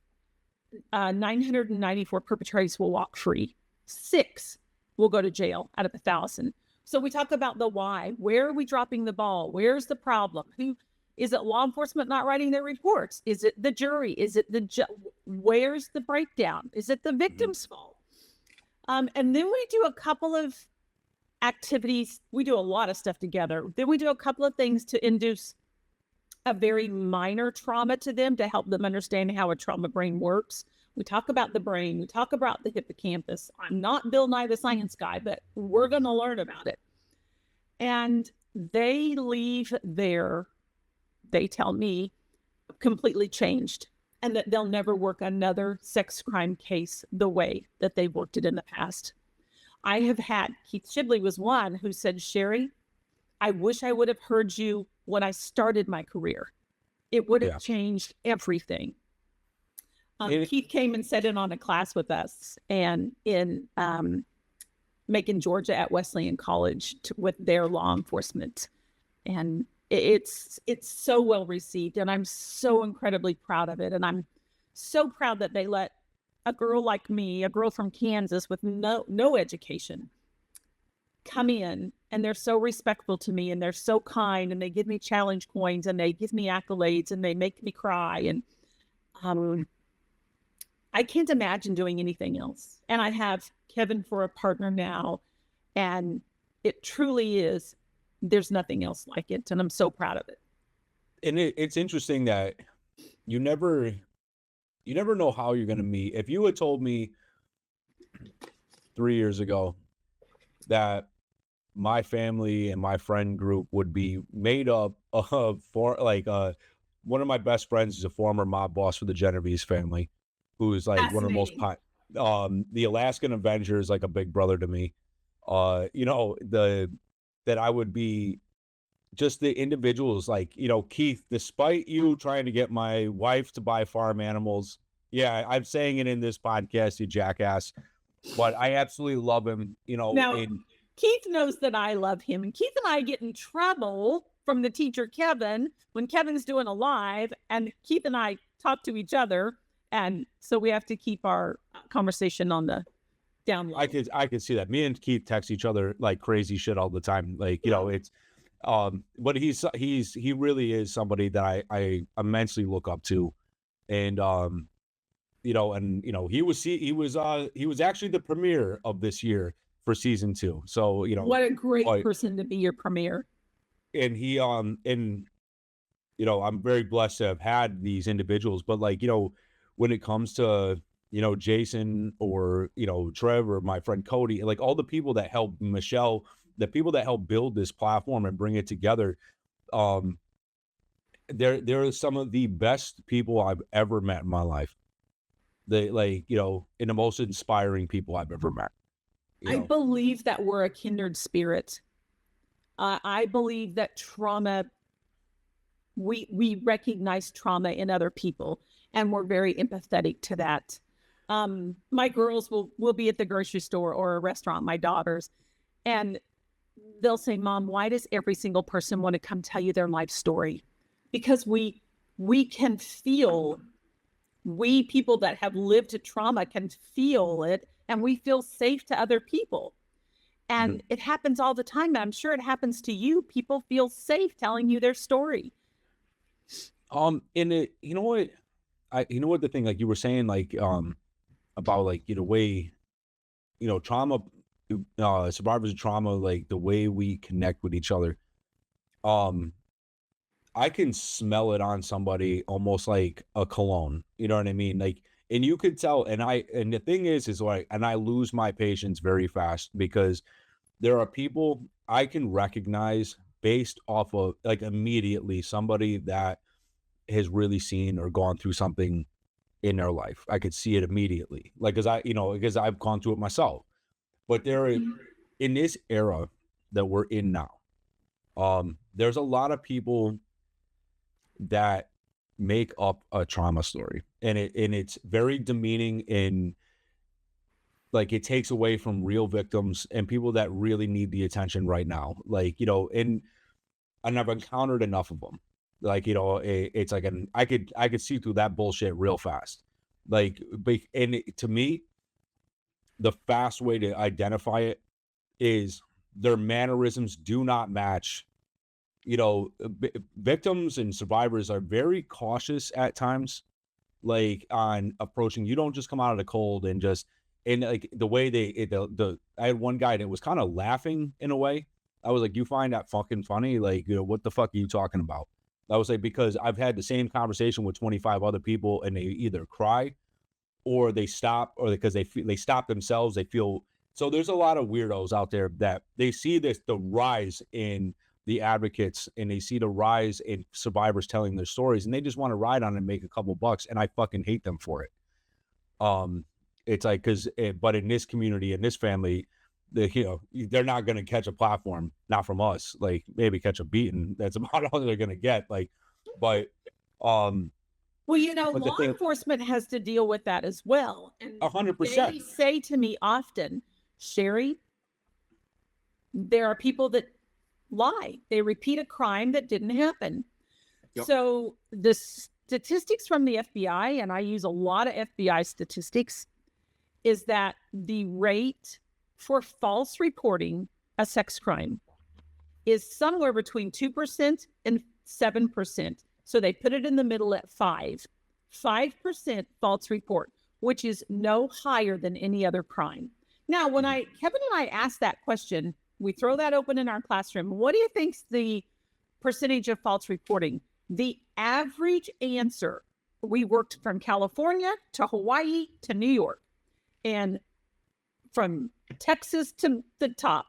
994 perpetrators will walk free. 6 will go to jail out of 1,000. So we talk about the why. Where are we dropping the ball? Where's the problem? Is it law enforcement not writing their reports? Is it the jury? Is it where's the breakdown? Is it the victim's fault? And then we do a couple of activities. We do a lot of stuff together. Then we do a couple of things to induce a very minor trauma to them, to help them understand how a trauma brain works. We talk about the brain. We talk about the hippocampus. I'm not Bill Nye the Science Guy, but we're going to learn about it. And they leave there, they tell me, completely changed. and that they'll never work another sex crime case the way that they've worked it in the past. I have had, Keith Shibley was one who said, Sherrie, I wish I would have heard you when I started my career. It would have Yeah. changed everything. It- Keith came and sat in on a class with us and in Macon, Georgia at Wesleyan College with their law enforcement. And it's so well received, and I'm so incredibly proud of it. And I'm so proud that they let a girl like me, a girl from Kansas with no education, come in, and they're so respectful to me, and they're so kind, and they give me challenge coins, and they give me accolades, and they make me cry. And I can't imagine doing anything else. And I have Kevin for a partner now, and it truly is, there's nothing else like it. And I'm so proud of it. And it's interesting that you never know how you're going to meet. If you had told me 3 years ago that my family and my friend group would be made up of one of my best friends is a former mob boss for the Genovese family, who is like one of the most the Alaskan Avenger is like a big brother to me. That I would be just the individuals like, Keith, despite you trying to get my wife to buy farm animals. Yeah, I'm saying it in this podcast, you jackass, but I absolutely love him, Now, Keith knows that I love him, and Keith and I get in trouble from the teacher, Kevin, when Kevin's doing a live, and Keith and I talk to each other. And so we have to keep our conversation on the down low. I could see that. Me and Keith text each other like crazy shit all the time. Like, it's, but he really is somebody that I immensely look up to. And, he was actually the premiere of this year for season 2. So, what a great person to be your premiere. And he, I'm very blessed to have had these individuals, but like, when it comes to, Jason or, Trev or my friend Cody, like all the people that helped Michelle, the people that helped build this platform and bring it together, they're some of the best people I've ever met in my life. They and the most inspiring people I've ever met. I believe that we're a kindred spirit. I believe that trauma, we recognize trauma in other people, and we're very empathetic to that. My girls will be at the grocery store or a restaurant, my daughters, and they'll say, Mom, why does every single person want to come tell you their life story? Because we can feel, we people that have lived trauma can feel it, and we feel safe to other people. And it happens all the time. I'm sure it happens to you. People feel safe telling you their story. And it, you know what the thing, like you were saying, like, about like, way, trauma, survivors of trauma, like the way we connect with each other. I can smell it on somebody almost like a cologne. You know what I mean? Like, and you could tell, and the thing is like, and I lose my patience very fast because there are people I can recognize based off of like immediately somebody that has really seen or gone through something in their life. I could see it immediately. Like, because I've gone through it myself. But in this era that we're in now, there's a lot of people that make up a trauma story, and it's very demeaning, and like it takes away from real victims and people that really need the attention right now. Like, and I've encountered enough of them. Like, it's like I could see through that bullshit real fast. Like, and to me, the fast way to identify it is their mannerisms do not match. Victims and survivors are very cautious at times, like on approaching. You don't just come out of the cold and just, and like the way I had one guy that was kind of laughing in a way. I was like, you find that fucking funny? Like, what the fuck are you talking about? I was like, because I've had the same conversation with 25 other people, and they either cry or they stop, or because they stop themselves. They feel, so there's a lot of weirdos out there that they see the rise in the advocates and they see the rise in survivors telling their stories, and they just want to ride on it and make a couple bucks, and I fucking hate them for it. It's like, but in this community, in this family, they're not going to catch a platform, not from us, like maybe catch a beating. That's about all they're going to get. Like, but, well, law enforcement has to deal with that as well. And 100%. They say to me often, Sherrie, there are people that lie. They repeat a crime that didn't happen. Yep. So the statistics from the FBI, and I use a lot of FBI statistics, is that the rate for false reporting a sex crime is somewhere between 2% and 7%. So they put it in the middle at 5% false report, which is no higher than any other crime. Now, when Kevin and I asked that question, we throw that open in our classroom. What do you think's the percentage of false reporting? The average answer, we worked from California to Hawaii to New York, and from Texas to the top,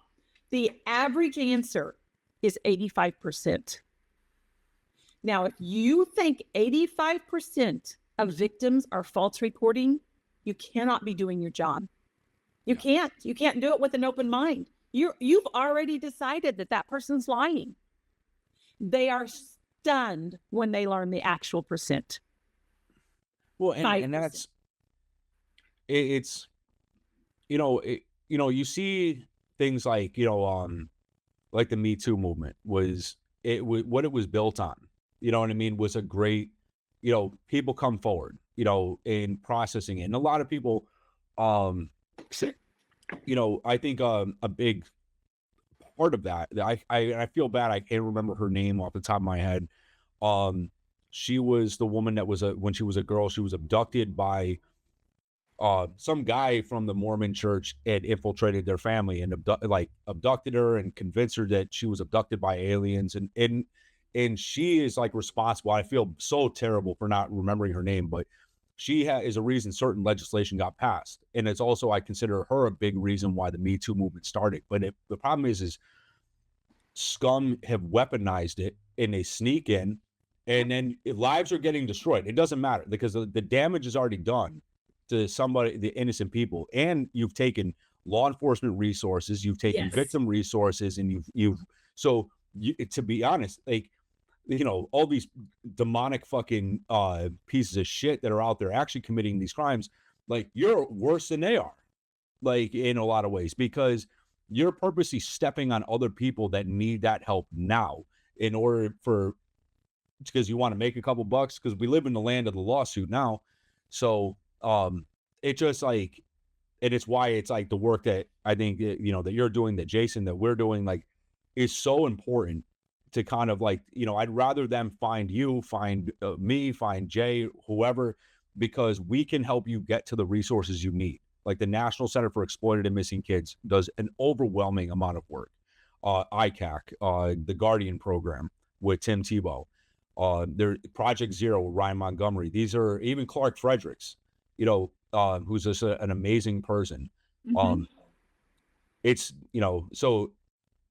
the average answer is 85%. Now, if you think 85% of victims are false reporting, you cannot be doing your job. You can't do it with an open mind. You've already decided that person's lying. They are stunned when they learn the actual percent. Well, and that's, it's, you see things like, like the Me Too movement what it was built on, you know what I mean, was a great, people come forward, in processing it. And a lot of people, I think a big part of that, I feel bad, I can't remember her name off the top of my head. She was the woman that was when she was a girl, she was abducted by some guy from the Mormon church had infiltrated their family and abducted her and convinced her that she was abducted by aliens. And she is like responsible. I feel so terrible for not remembering her name, but she is a reason certain legislation got passed. And it's also, I consider her a big reason why the Me Too movement started. But the problem is scum have weaponized it and they sneak in, and then lives are getting destroyed. It doesn't matter because the damage is already done to somebody, the innocent people. And you've taken law enforcement resources, you've taken victim resources, and to be honest, like, all these demonic fucking pieces of shit that are out there actually committing these crimes, like, you're worse than they are, like, in a lot of ways, because you're purposely stepping on other people that need that help now because you want to make a couple bucks, because we live in the land of the lawsuit now. So it just like, and it's why it's like the work that I think that you're doing, that Jason, that we're doing, like, is so important to kind of like, I'd rather them find you, find me, find Jay, whoever, because we can help you get to the resources you need. Like the National Center for Exploited and Missing Kids does an overwhelming amount of work. ICAC, the Guardian program with Tim Tebow, their Project Zero with Ryan Montgomery. These are even Clark Fredericks, who's just an amazing person. Mm-hmm. It's, so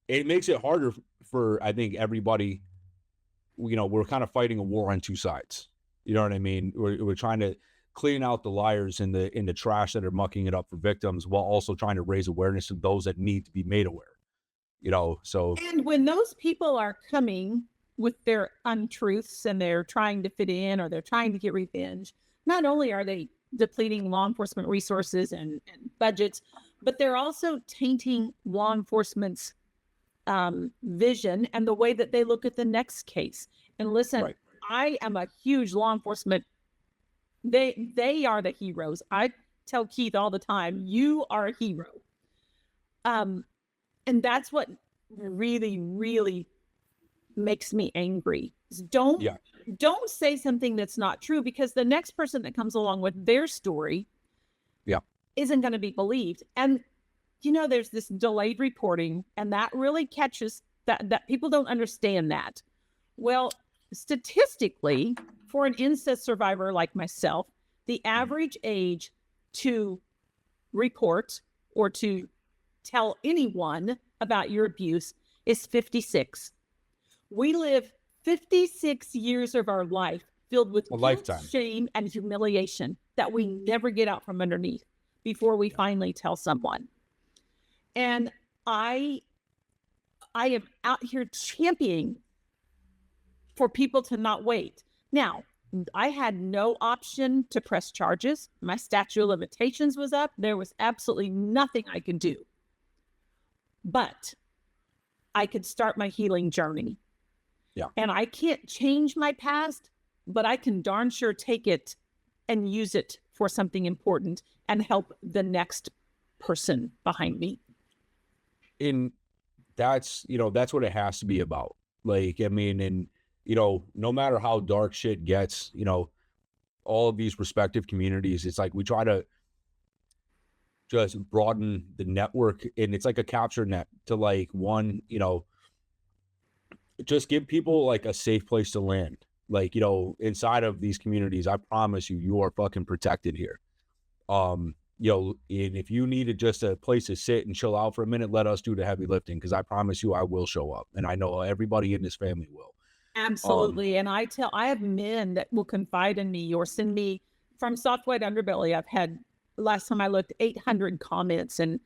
it makes it harder for, I think, everybody. We're kind of fighting a war on two sides. You know what I mean? We're trying to clean out the liars in the trash that are mucking it up for victims, while also trying to raise awareness of those that need to be made aware. So. And when those people are coming with their untruths and they're trying to fit in, or they're trying to get revenge, not only are they depleting law enforcement resources and budgets, but they're also tainting law enforcement's vision and the way that they look at the next case. And listen, right. I am a huge law enforcement. They are the heroes. I tell Keith all the time, you are a hero. And that's what really, really makes me angry. Don't say something that's not true, because the next person that comes along with their story isn't going to be believed. And there's this delayed reporting, and that really catches that people don't understand that. Well, statistically, for an incest survivor like myself, the average age to report or to tell anyone about your abuse is 56. We live 56 years of our life filled with A guilt, lifetime. shame, and humiliation that we never get out from underneath before we finally tell someone. And I am out here championing for people to not wait. Now, I had no option to press charges. My statute of limitations was up. There was absolutely nothing I could do. But I could start my healing journey. Yeah. And I can't change my past, but I can darn sure take it and use it for something important and help the next person behind me. And that's, that's what it has to be about. Like, I mean, and, no matter how dark shit gets, all of these respective communities, it's like we try to just broaden the network, and it's like a capture net to like one, just give people like a safe place to land. Like, inside of these communities, I promise you, you are fucking protected here. And if you needed just a place to sit and chill out for a minute, let us do the heavy lifting, because I promise you I will show up, and I know everybody in this family will. Absolutely. And I have men that will confide in me or send me from Soft White Underbelly. I've had, last time I looked, 800 comments and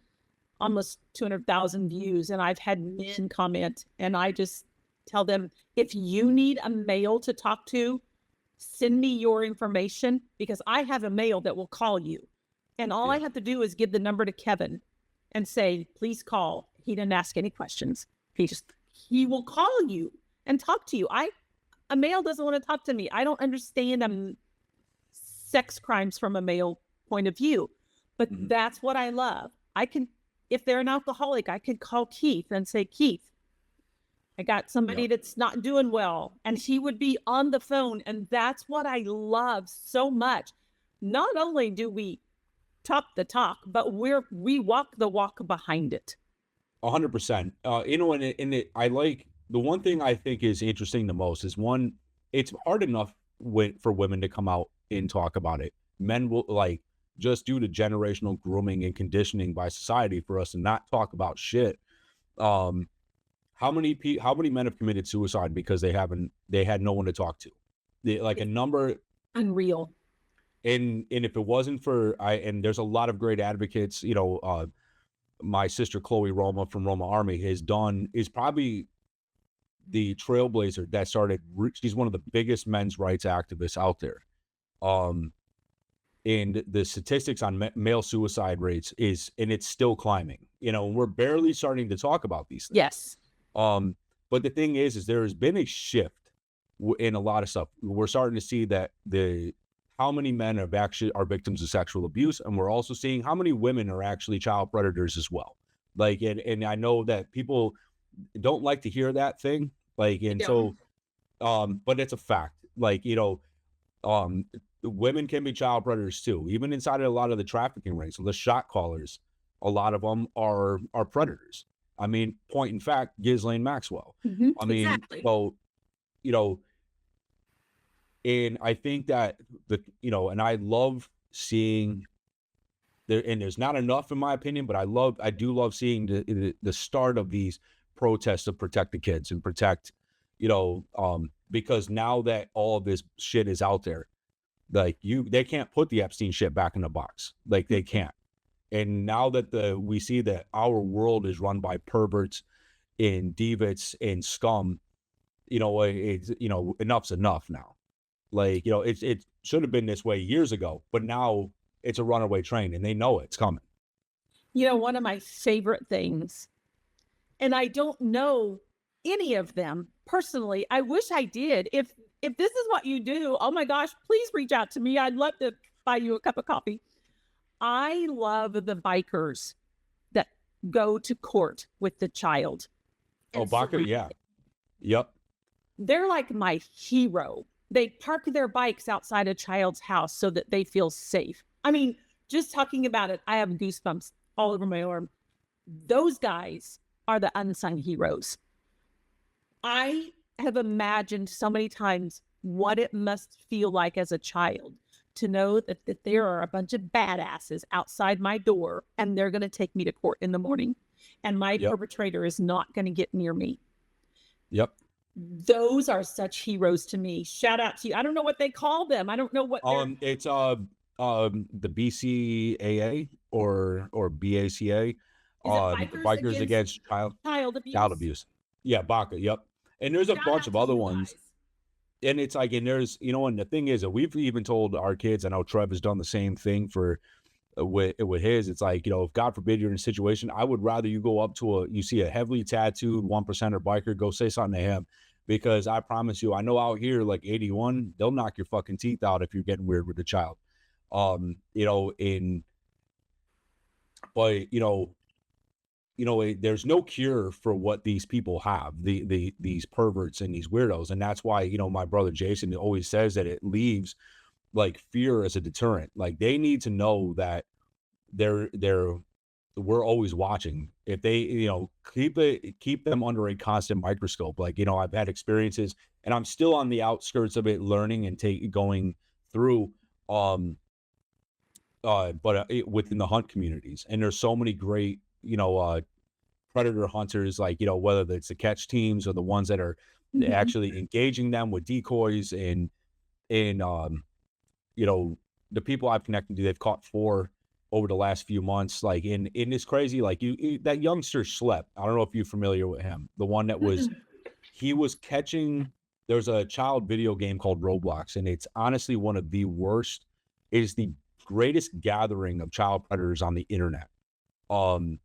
almost 200,000 views. And I've had men comment, and I just tell them, if you need a male to talk to, send me your information, because I have a male that will call you. And all I have to do is give the number to Kevin and say, please call. He didn't ask any questions. He will call you and talk to you. A male doesn't want to talk to me. I don't understand sex crimes from a male point of view, but that's what I love. If they're an alcoholic, I could call Keith and say, Keith, I got somebody that's not doing well, and he would be on the phone. And that's what I love so much. Not only do we talk the talk, but we walk the walk behind it. 100%. I like, the one thing I think is interesting the most is, one, it's hard enough for women to come out and talk about it. Men will, like, just due to generational grooming and conditioning by society for us to not talk about shit. How many men have committed suicide because they had no one to talk to? A number. Unreal. And if it wasn't for, and there's a lot of great advocates, my sister Chloe Roma from Roma Army is probably the trailblazer that started. She's one of the biggest men's rights activists out there. And the statistics on male suicide rates and it's still climbing, we're barely starting to talk about these things. Yes. But the thing is there has been a shift in a lot of stuff. We're starting to see that how many men are victims of sexual abuse, and we're also seeing how many women are actually child predators as well. Like, and I know that people don't like to hear that thing, like, and so, but it's a fact. Like, women can be child predators too, even inside of a lot of the trafficking rings. So the shot callers, a lot of them are predators. I mean, point in fact, Ghislaine Maxwell. I mean, exactly. So, and I think that and I love seeing and there's not enough in my opinion, but I do love seeing the start of these protests to protect the kids and protect, because now that all of this shit is out there, like they can't put the Epstein shit back in the box. Like they can't. And now that we see that our world is run by perverts and deviants and scum, enough's enough now. Like, it should have been this way years ago, but now it's a runaway train and they know it's coming. One of my favorite things, and I don't know any of them personally. I wish I did. If this is what you do, oh my gosh, please reach out to me. I'd love to buy you a cup of coffee. I love the bikers that go to court with the child. Oh, biker, yeah. Yep. They're like my hero. They park their bikes outside a child's house so that they feel safe. I mean, just talking about it, I have goosebumps all over my arm. Those guys are the unsung heroes. I have imagined so many times what it must feel like as a child to know that there are a bunch of badasses outside my door and they're going to take me to court in the morning and my perpetrator is not going to get near me. Yep. Those are such heroes to me. Shout out to you. I don't know what they call them. I don't know what It's the BCAA or BACA, is it the Bikers Bikers Against Against Child Child Abuse? Abuse. Yeah, BACA. Yep. And there's a Shout bunch out of to other you ones. guys. And it's like, and there's, and the thing is that we've even told our kids, I know Trev has done the same thing for with his. It's like, if God forbid you're in a situation, I would rather you go up to you see a heavily tattooed 1%er biker, go say something to him, because I promise you, I know out here, like 81, they'll knock your fucking teeth out if you're getting weird with a child. But there's no cure for what these people have, these perverts and these weirdos. And that's why, my brother Jason always says that it leaves like fear as a deterrent. Like, they need to know that we're always watching. If they, keep them under a constant microscope. Like, I've had experiences and I'm still on the outskirts of it, learning and going through, within the hunt communities. And there's so many great, predator hunters, like, whether it's the catch teams or the ones that are actually engaging them with decoys, and the people I've connected to, they've caught 4 over the last few months. Like, in it's crazy. Like, that youngster slept. I don't know if you're familiar with him. The one that was, he was catching, there's a child video game called Roblox, and it's honestly one of the worst. It is the greatest gathering of child predators on the internet. And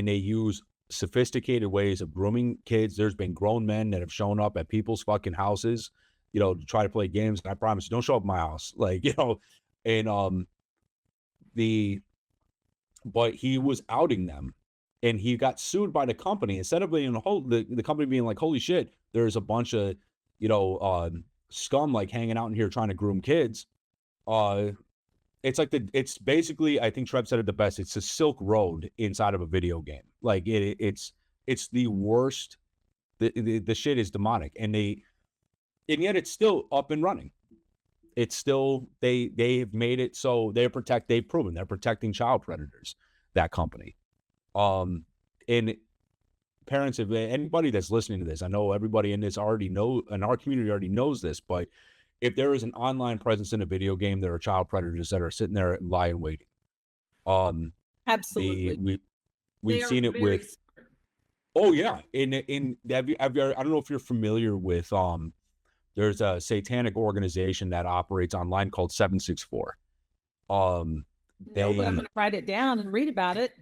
they use sophisticated ways of grooming kids. There's been grown men that have shown up at people's fucking houses, to try to play games. And I promise you, don't show up at my house. Like, and but he was outing them, and he got sued by the company. Instead of being the company being like, holy shit, there's a bunch of, scum like hanging out in here trying to groom kids. It's basically, I think Trev said it the best. It's a Silk Road inside of a video game. Like, it's the worst. The shit is demonic, and yet it's still up and running. It's still, they've made it so they've proven they're protecting child predators, that company. And parents, if anybody that's listening to this, I know everybody in our community already knows this, but if there is an online presence in a video game, there are child predators that are sitting there lying waiting. Absolutely. We've seen it with smart. Oh yeah. I don't know if you're familiar with, there's a satanic organization that operates online called 764. I'm going to write it down and read about it.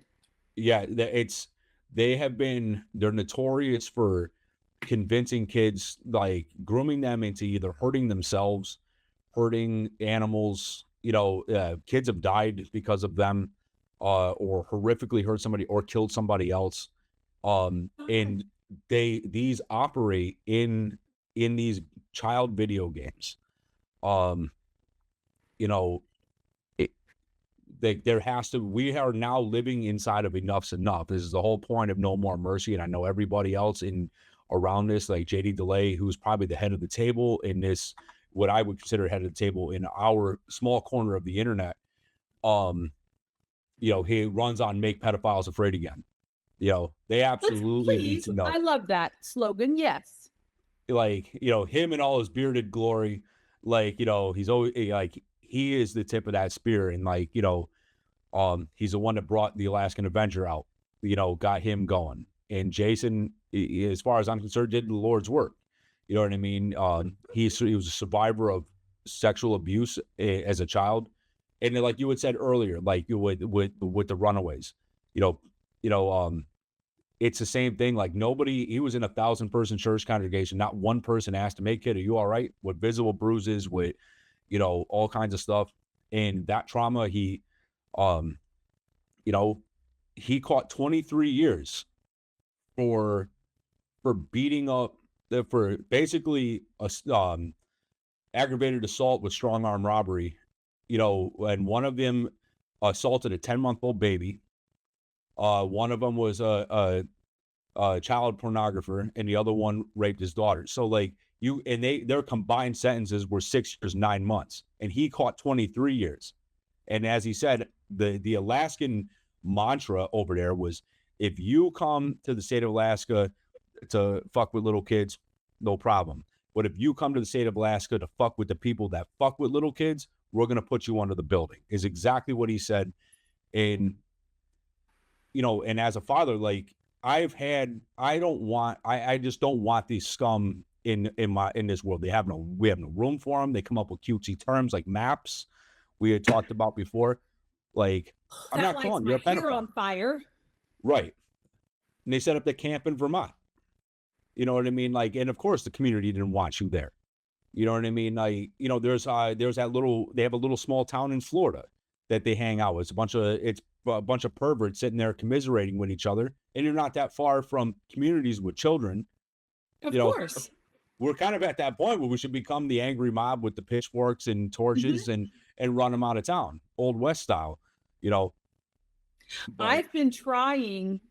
Yeah, they're notorious for convincing kids, like grooming them into either hurting themselves, hurting animals. Kids have died because of them, or horrifically hurt somebody or killed somebody else. And these operate in these child video games. We are now living inside of enough's enough. This is the whole point of No More Mercy. And I know everybody else around this, like JD DeLay, who's probably the head of the table in this, what I would consider head of the table in our small corner of the internet. He runs on Make Pedophiles Afraid Again. They absolutely need to know. I love that slogan. Yes. Like, him and all his bearded glory, like, he's always like, he is the tip of that spear. And like, he's the one that brought the Alaskan Avenger out, got him going. And Jason, as far as I'm concerned, did the Lord's work. You know what I mean? He was a survivor of sexual abuse as a child. And then, like you had said earlier, like you would with the runaways, it's the same thing. Like, he was in a 1,000-person church congregation. Not one person asked him, "Hey kid, are you all right?" With visible bruises, with, all kinds of stuff. And that trauma, he caught 23 years for beating up, for basically aggravated assault with strong arm robbery, and one of them assaulted a 10-month-old baby. One of them was a child pornographer, and the other one raped his daughter. So like, their combined sentences were 6 years, 9 months, and he caught 23 years. And as he said, the Alaskan mantra over there was, if you come to the state of Alaska to fuck with little kids, no problem. But if you come to the state of Alaska to fuck with the people that fuck with little kids, we're going to put you under the building, is exactly what he said. And, and as a father, like I just don't want these scum in this world. We have no room for them. They come up with cutesy terms like maps we had talked about before. Like, I'm That not lights calling my you a hair pedophile. on fire. Right. And they set up the camp in Vermont. You know what I mean? Like, and of course the community didn't want you there. You know what I mean? Like, there's they have a little small town in Florida that they hang out with. It's a bunch of perverts sitting there commiserating with each other. And you're not that far from communities with children. Of course. We're kind of at that point where we should become the angry mob with the pitchforks and torches and run them out of town, Old West style, But, I've been trying.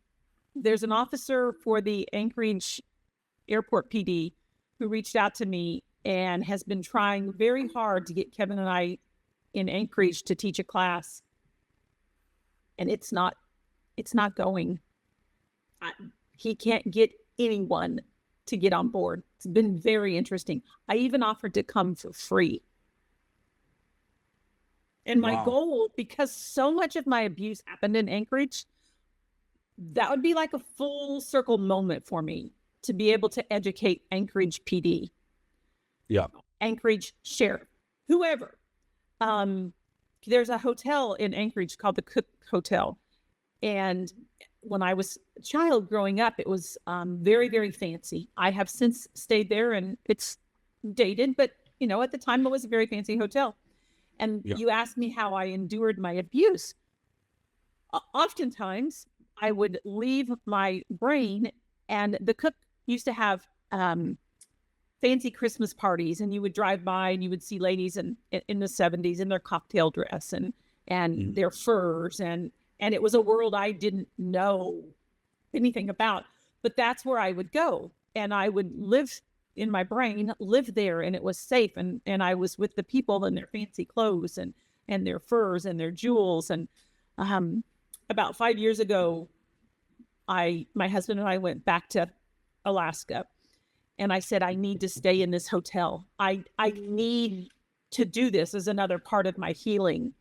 There's an officer for the Anchorage Airport PD who reached out to me and has been trying very hard to get Kevin and I in Anchorage to teach a class. And it's not going. He can't get anyone to get on board. It's been very interesting. I even offered to come for free. And my goal, because so much of my abuse happened in Anchorage, that would be like a full circle moment for me to be able to educate Anchorage PD. Yeah. Anchorage Sheriff, whoever. There's a hotel in Anchorage called the Cook Hotel. And when I was a child growing up, it was very, very fancy. I have since stayed there and it's dated, but at the time it was a very fancy hotel. And you asked me how I endured my abuse. Oftentimes I would leave my brain, and the cook used to have fancy Christmas parties, and you would drive by and you would see ladies in the 70s in their cocktail dress and their furs. And it was a world I didn't know anything about, but that's where I would go. And I would live in my brain, live there, and it was safe. And I was with the people in their fancy clothes and their furs and their jewels. And about 5 years ago, my husband and I went back to Alaska, and I said, I need to stay in this hotel. I need to do this as another part of my healing.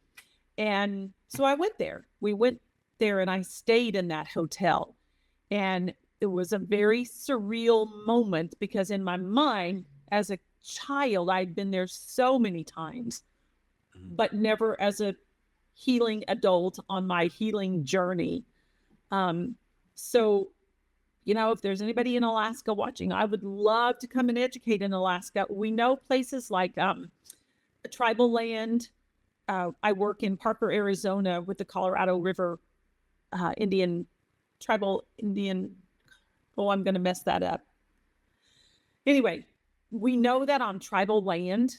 And so I went there. We went there and I stayed in that hotel. And it was a very surreal moment because in my mind, as a child, I'd been there so many times, but never as a healing adult on my healing journey. So, if there's anybody in Alaska watching, I would love to come and educate in Alaska. We know places like tribal land. I work in Parker, Arizona with the Colorado River tribal Indian. Oh, I'm going to mess that up. Anyway, we know that on tribal land,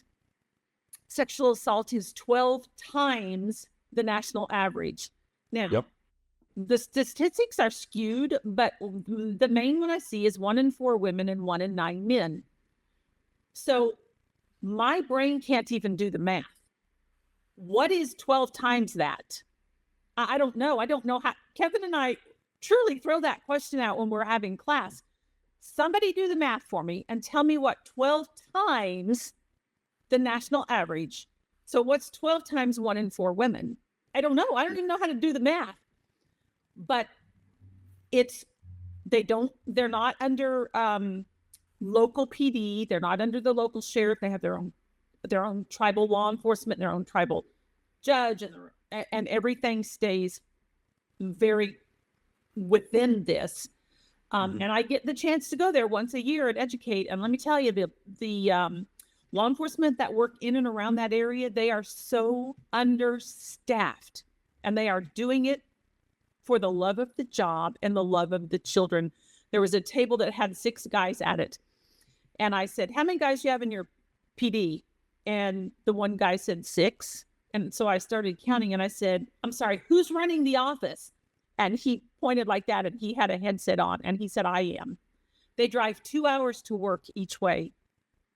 sexual assault is 12 times the national average. Now, the statistics are skewed, but the main one I see is 1 in 4 women and 1 in 9 men. So my brain can't even do the math. What is 12 times that? I don't know. I don't know how. Kevin and I truly throw that question out when we're having class. Somebody do the math for me and tell me what 12 times the national average. So what's 12 times 1 in 4 women? I don't know. I don't even know how to do the math. But they're not under local PD. They're not under the local sheriff. They have their own tribal law enforcement, their own tribal judge, and everything stays very within this. And I get the chance to go there once a year and educate. And let me tell you, the law enforcement that work in and around that area, they are so understaffed, and they are doing it for the love of the job and the love of the children. There was a table that had 6 guys at it. And I said, how many guys do you have in your PD? And the one guy said 6. And so I started counting and I said, I'm sorry, who's running the office? And he pointed like that and he had a headset on and he said, I am. They drive 2 hours to work each way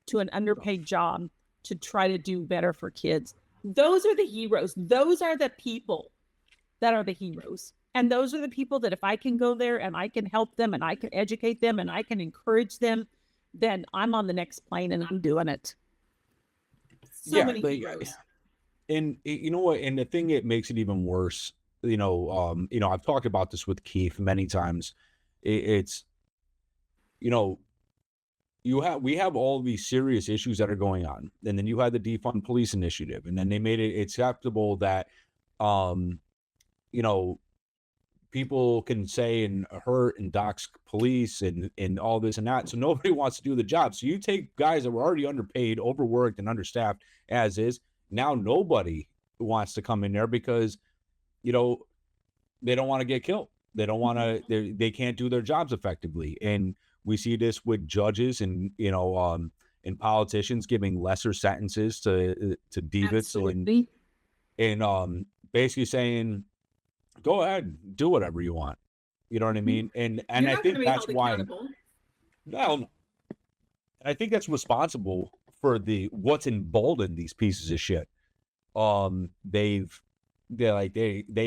to an underpaid job to try to do better for kids. Those are the heroes. Those are the people that are the heroes. And those are the people that if I can go there and I can help them and I can educate them and I can encourage them, then I'm on the next plane and I'm doing it. So Yeah, many like, heroes. and you know what? And the thing that makes it even worse, I've talked about this with Keith many times. It's, you know, we have all these serious issues that are going on, and then you had the defund police initiative, and then they made it acceptable that, um, you know, people can say and hurt and dox police and all this and that. So nobody wants to do the job. So you take guys that were already underpaid, overworked, and understaffed as is. Now nobody wants to come in there because, you know, they don't want to get killed. They don't want to. They can't do their jobs effectively. And we see this with judges and and politicians giving lesser sentences to deviants Absolutely. and basically saying, go ahead, do whatever you want. You know what I mean? And You're I not going to think be that's held why. accountable. Well, I think that's responsible for what's emboldened these pieces of shit. They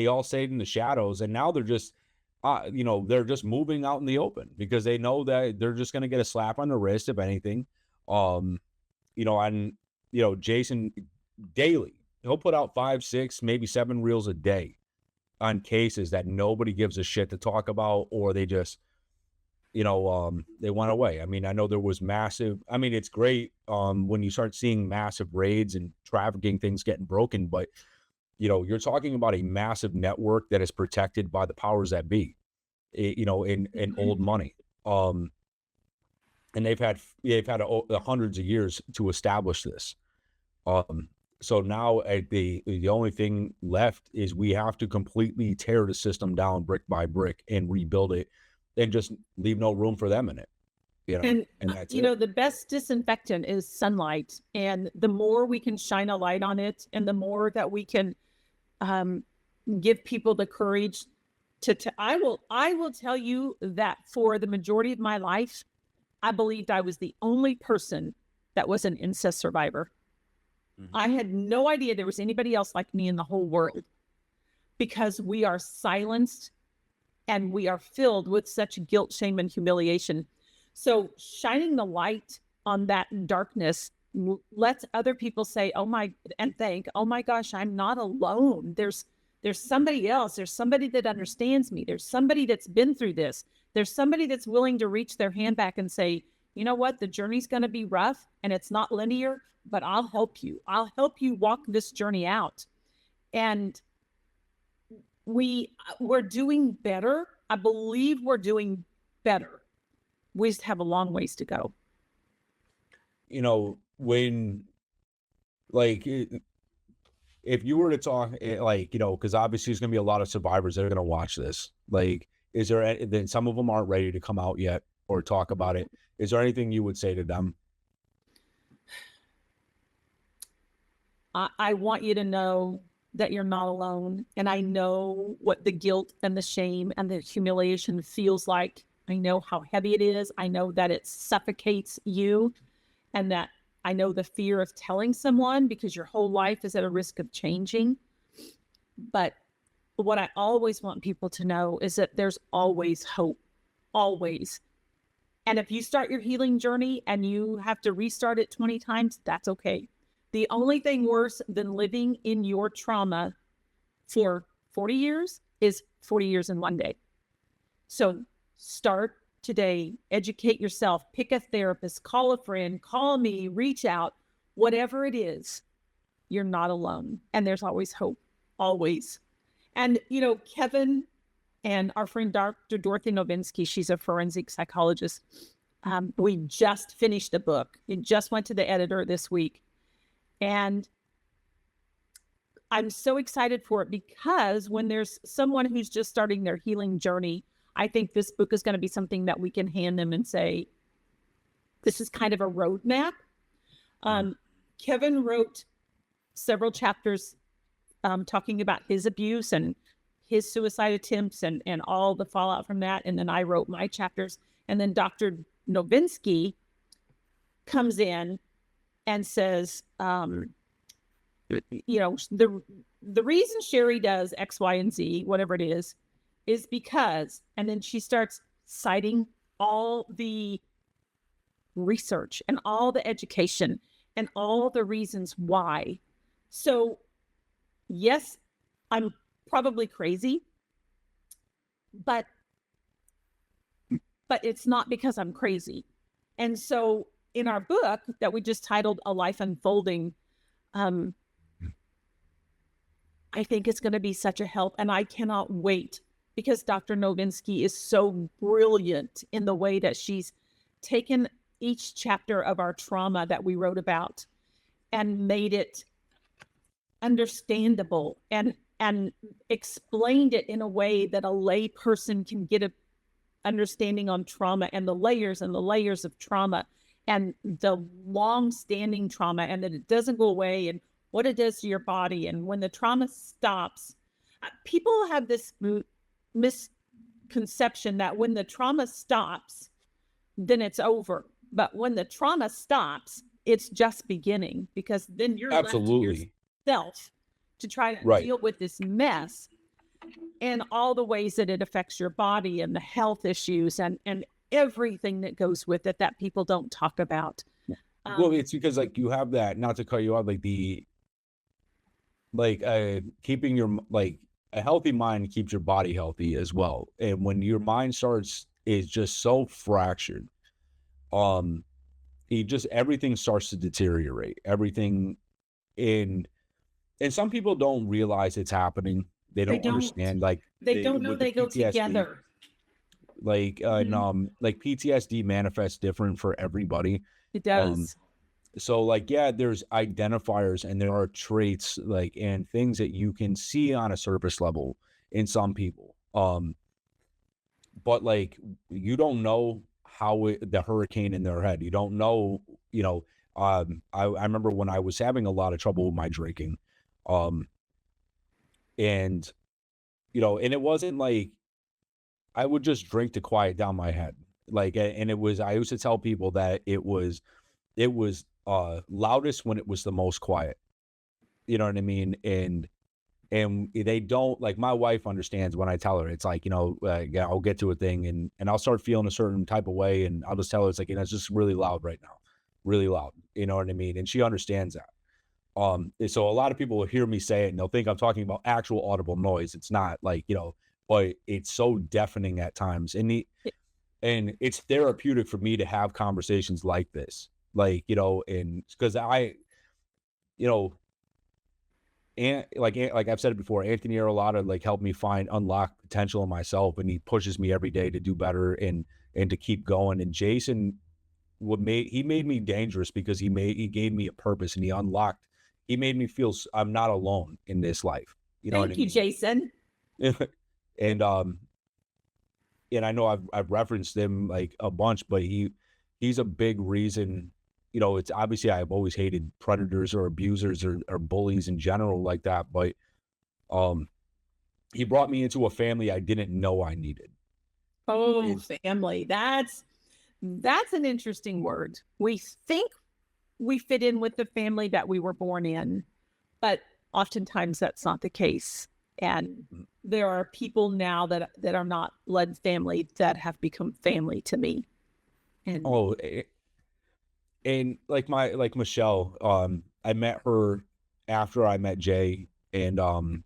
all stayed in the shadows, and now they're just they're just moving out in the open because they know that they're just going to get a slap on the wrist if anything. And Jason daily, he'll put out 5, 6, maybe 7 reels a day on cases that nobody gives a shit to talk about, or they just they went away. I mean, I know there was it's great when you start seeing massive raids and trafficking things getting broken, but you're talking about a massive network that is protected by the powers that be, in old money. And they've had hundreds of years to establish this. So now the only thing left is we have to completely tear the system down brick by brick and rebuild it, and just leave no room for them in it. And that's it. The best disinfectant is sunlight, and the more we can shine a light on it, and the more that we can give people the courage I will tell you that for the majority of my life, I believed I was the only person that was an incest survivor. Mm-hmm. I had no idea there was anybody else like me in the whole world, because we are silenced and we are filled with such guilt, shame, and humiliation. So shining the light on that darkness lets other people say, oh my gosh, I'm not alone. There's somebody else. There's somebody that understands me. There's somebody that's been through this. There's somebody that's willing to reach their hand back and say, you know what? The journey's going to be rough and it's not linear, but I'll help you. I'll help you walk this journey out. And we're doing better. I believe we're doing better. We just have a long ways to go. When, like, if you were to talk, because obviously there's going to be a lot of survivors that are going to watch this. Like, then some of them aren't ready to come out yet or talk about it. Is there anything you would say to them? I want you to know that you're not alone. And I know what the guilt and the shame and the humiliation feels like. I know how heavy it is. I know that it suffocates you, and that I know the fear of telling someone because your whole life is at a risk of changing. But what I always want people to know is that there's always hope, always. And if you start your healing journey and you have to restart it 20 times, that's okay. The only thing worse than living in your trauma for 40 years is 40 years in one day. So start today, educate yourself, pick a therapist, call a friend, call me, reach out, whatever it is, you're not alone. And there's always hope, always. And, Kevin and our friend, Dr. Dorothy Novinsky, she's a forensic psychologist. We just finished a book. It just went to the editor this week. And I'm so excited for it, because when there's someone who's just starting their healing journey, I think this book is going to be something that we can hand them and say, this is kind of a roadmap. Kevin wrote several chapters talking about his abuse and his suicide attempts and all the fallout from that. And then I wrote my chapters. And then Dr. Novinsky comes in and says, the reason Sherrie does X, Y, and Z, whatever it is because, and then she starts citing all the research and all the education and all the reasons why. So yes, I'm probably crazy, but it's not because I'm crazy. And so in our book that we just titled A Life Unfolding, I think it's going to be such a help. And I cannot wait, because Dr. Novinsky is so brilliant in the way that she's taken each chapter of our trauma that we wrote about and made it understandable and explained it in a way that a lay person can get a understanding on trauma and the layers of trauma and the long-standing trauma, and that it doesn't go away, and what it does to your body. And when the trauma stops, people have this misconception that when the trauma stops, then it's over. But when the trauma stops, it's just beginning, because then you're Absolutely left to yourself to try to deal with this mess and all the ways that it affects your body and the health issues and everything that goes with it that people don't talk about. Well, it's because like you have that, not to cut you off, like keeping your, like, a healthy mind keeps your body healthy as well. And when your mind is just so fractured, everything starts to deteriorate. Everything and some people don't realize it's happening. They don't understand, like they don't know they go PTSD, together. Like like PTSD manifests different for everybody. It does. So like, yeah, there's identifiers and there are traits, like, and things that you can see on a surface level in some people. But like, you don't know how the hurricane in their head, you don't know, I remember when I was having a lot of trouble with my drinking, and and it wasn't like I would just drink to quiet down my head. Like, and I used to tell people that it was loudest when it was the most quiet. You know what I mean? And they don't, like, my wife understands when I tell her, it's like, yeah, I'll get to a thing and I'll start feeling a certain type of way. And I'll just tell her, it's like, it's just really loud right now, really loud. You know what I mean? And she understands that. So a lot of people will hear me say it and they'll think I'm talking about actual audible noise. It's not, like, but it's so deafening at times. And it's therapeutic for me to have conversations like this, like, and because and like I've said it before, Anthony Arillotta, like, helped me unlock potential in myself, and he pushes me every day to do better and to keep going. And Jason he made me dangerous because he gave me a purpose, and he made me feel I'm not alone in this life. You know what I mean? Thank you, Jason. And I know I've referenced him like a bunch, but he's a big reason. It's obviously, I've always hated predators or abusers or bullies in general like that, but he brought me into a family I didn't know I needed. Oh, family. That's an interesting word. We think we fit in with the family that we were born in, but oftentimes that's not the case. And there are people now that are not blood family that have become family to me. And and like Michelle, I met her after I met Jay, and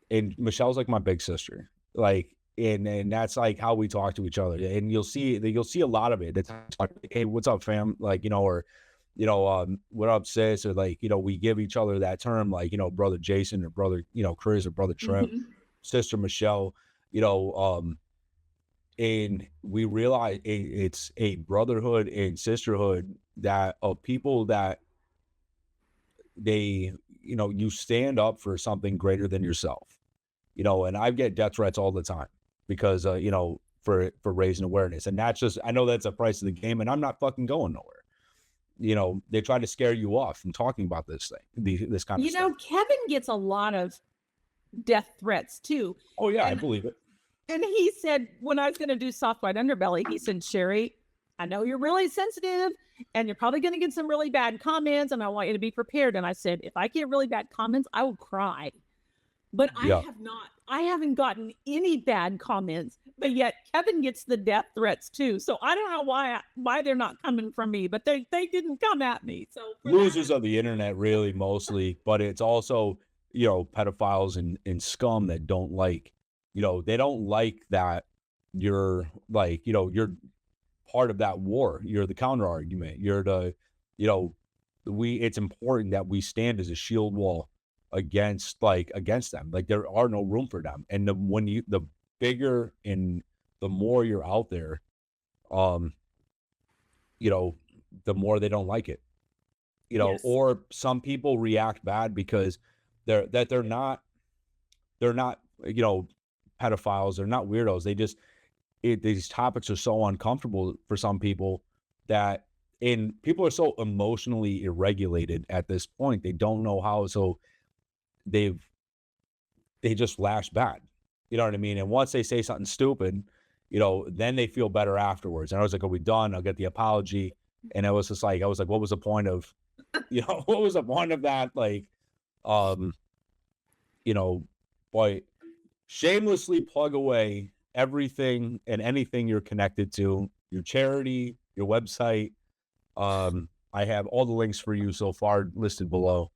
Michelle's like my big sister. Like, and that's like how we talk to each other. And you'll see a lot of it. It's like, hey, what's up, fam? Like, or what up, sis? Or like, we give each other that term, like, brother Jason or brother, Chris or brother Trev, sister Michelle, and we realize it's a brotherhood and sisterhood that of people that they, you stand up for something greater than yourself, and I get death threats all the time because, for raising awareness. And that's just, I know that's a price of the game, and I'm not fucking going nowhere. They try to scare you off from talking about this kind of stuff. Kevin gets a lot of death threats too. Oh yeah, I believe it. And he said, when I was going to do Soft White Underbelly, he said, Sherrie, I know you're really sensitive and you're probably going to get some really bad comments, and I want you to be prepared. And I said, if I get really bad comments, I will cry. But I haven't gotten any bad comments, But yet Kevin gets the death threats too. So I don't know why they're not coming from me, but they didn't come at me. So losers of the internet, really, mostly, but it's also, pedophiles and scum that don't like, they don't like that you're like, you're part of that war. You're the counter argument. You're the, it's important that we stand as a shield wall against them. Like there are no room for them. And the bigger and the more you're out there, the more they don't like it. Yes. Or some people react bad because they're not, pedophiles. They're not weirdos. They just, these topics are so uncomfortable for some people and people are so emotionally irregulated at this point. They don't know how, so they just lash bad. You know what I mean? And once they say something stupid, then they feel better afterwards. And I was like, are we done? I'll get the apology. And I was like, what was the point of, what was the point of that? Like, but shamelessly plug away everything and anything you're connected to, your charity, your website. I have all the links for you so far listed below.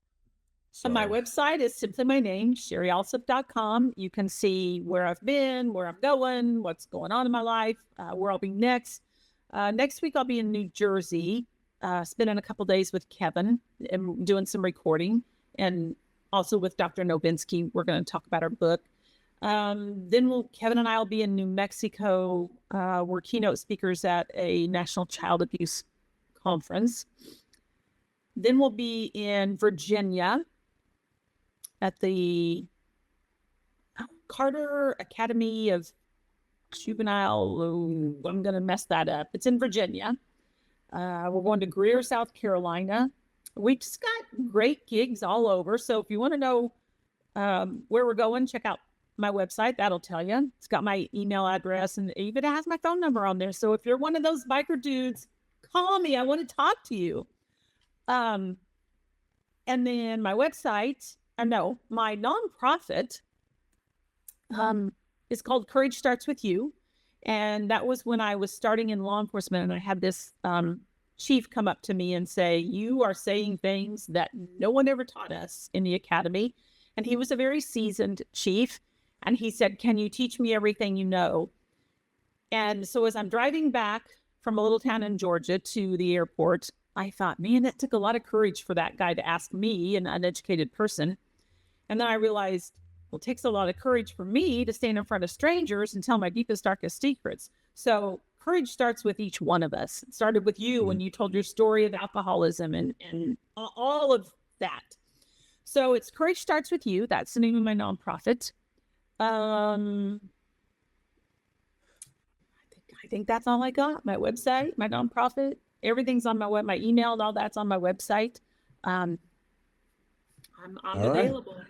So my website is simply my name, SherrieAllsup.com. You can see where I've been, where I'm going, what's going on in my life, where I'll be next. Next week, I'll be in New Jersey, spending a couple days with Kevin and doing some recording, and also with Dr. Novinsky. We're going to talk about our book. Then Kevin and I will be in New Mexico. We're keynote speakers at a national child abuse conference. Then we'll be in Virginia at the Carter Academy of Juvenile. I'm going to mess that up. It's in Virginia. We're going to Greer, South Carolina. We just got great gigs all over. So if you want to know where we're going, check out my website. That'll tell you. It's got my email address and it even has my phone number on there. So if you're one of those biker dudes, call me. I want to talk to you. And then my website, my nonprofit is called Courage Starts With You. And that was when I was starting in law enforcement, and I had this chief come up to me and say, you are saying things that no one ever taught us in the academy. And he was a very seasoned chief. And he said, can you teach me everything you know? And so as I'm driving back from a little town in Georgia to the airport, I thought, man, it took a lot of courage for that guy to ask me, an uneducated person. And then I realized, well, it takes a lot of courage for me to stand in front of strangers and tell my deepest, darkest secrets. So courage starts with each one of us. It started with you when you told your story of alcoholism and all of that. So it's Courage Starts With You. That's the name of my nonprofit. I think that's all I got. My website, my nonprofit, everything's on my my email and all that's on my website. I'm available. Right.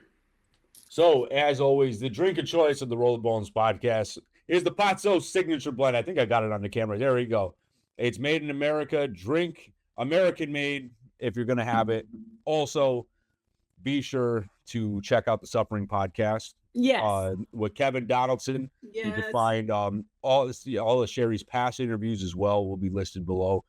So as always, the drink of choice of the Roll the Bones podcast is the Potso signature blend. I think I got it on the camera. There we go. It's made in America. Drink American made if you're going to have it. Also, be sure to check out the Suffering podcast. Yes. With Kevin Donaldson. Yes. You can find all of Sherrie's past interviews as well will be listed below.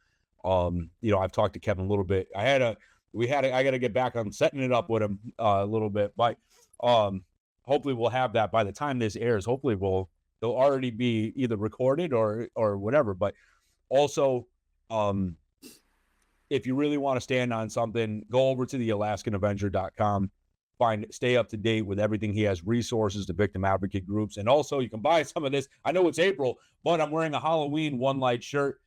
I've talked to Kevin a little bit. I got to get back on setting it up with him a little bit, but hopefully we'll have that by the time this airs. Hopefully they'll already be either recorded or whatever. But also, if you really want to stand on something, go over to the AlaskanAvenger.com. Stay up to date with everything. He has resources to victim advocate groups. And also you can buy some of this. I know it's April, but I'm wearing a Halloween One Light shirt.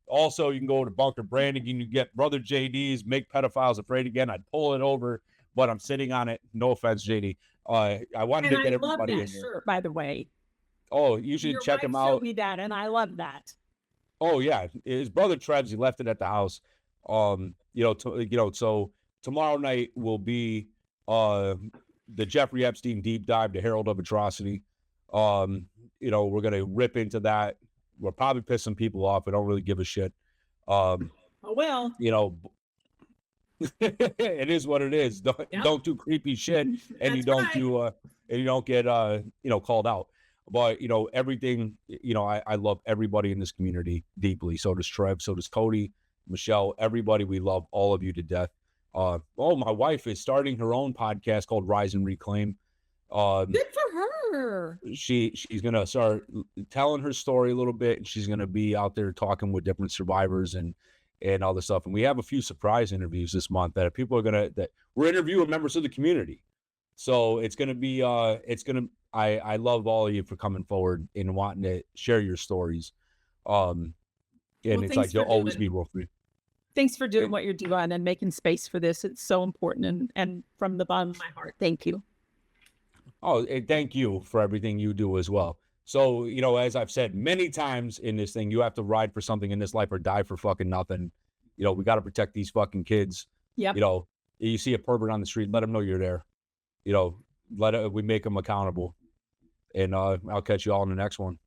Also, you can go to Bunker Branding. You can get Brother JD's Make Pedophiles Afraid Again. I'd pull it over, but I'm sitting on it. No offense, JD. I wanted to get everybody in here. Shirt, by the way. Oh, you should check him out. Showed me that, and I love that. Oh yeah, his brother Trebs. He left it at the house. So tomorrow night will be the Jeffrey Epstein deep dive, the Herald of Atrocity. We're gonna rip into that. We'll probably piss some people off. I don't really give a shit. Well. It is what it is. Don't do creepy shit, and you don't get called out. But, everything, I love everybody in this community deeply. So does Trev, so does Cody, Michelle, everybody. We love all of you to death. My wife is starting her own podcast called Rise and Reclaim. Good for her. She's gonna start telling her story a little bit, and she's gonna be out there talking with different survivors and all this stuff. And we have a few surprise interviews this month that people are that we're interviewing members of the community. So it's gonna be I love all of you for coming forward and wanting to share your stories. And it's like you'll always be real free. Thanks for doing what you're doing and making space for this. It's so important, and from the bottom of my heart, thank you. Oh, thank you for everything you do as well. So, as I've said many times in this thing, you have to ride for something in this life or die for fucking nothing. We got to protect these fucking kids. Yep. You see a pervert on the street, let them know you're there. We make them accountable. And I'll catch you all in the next one.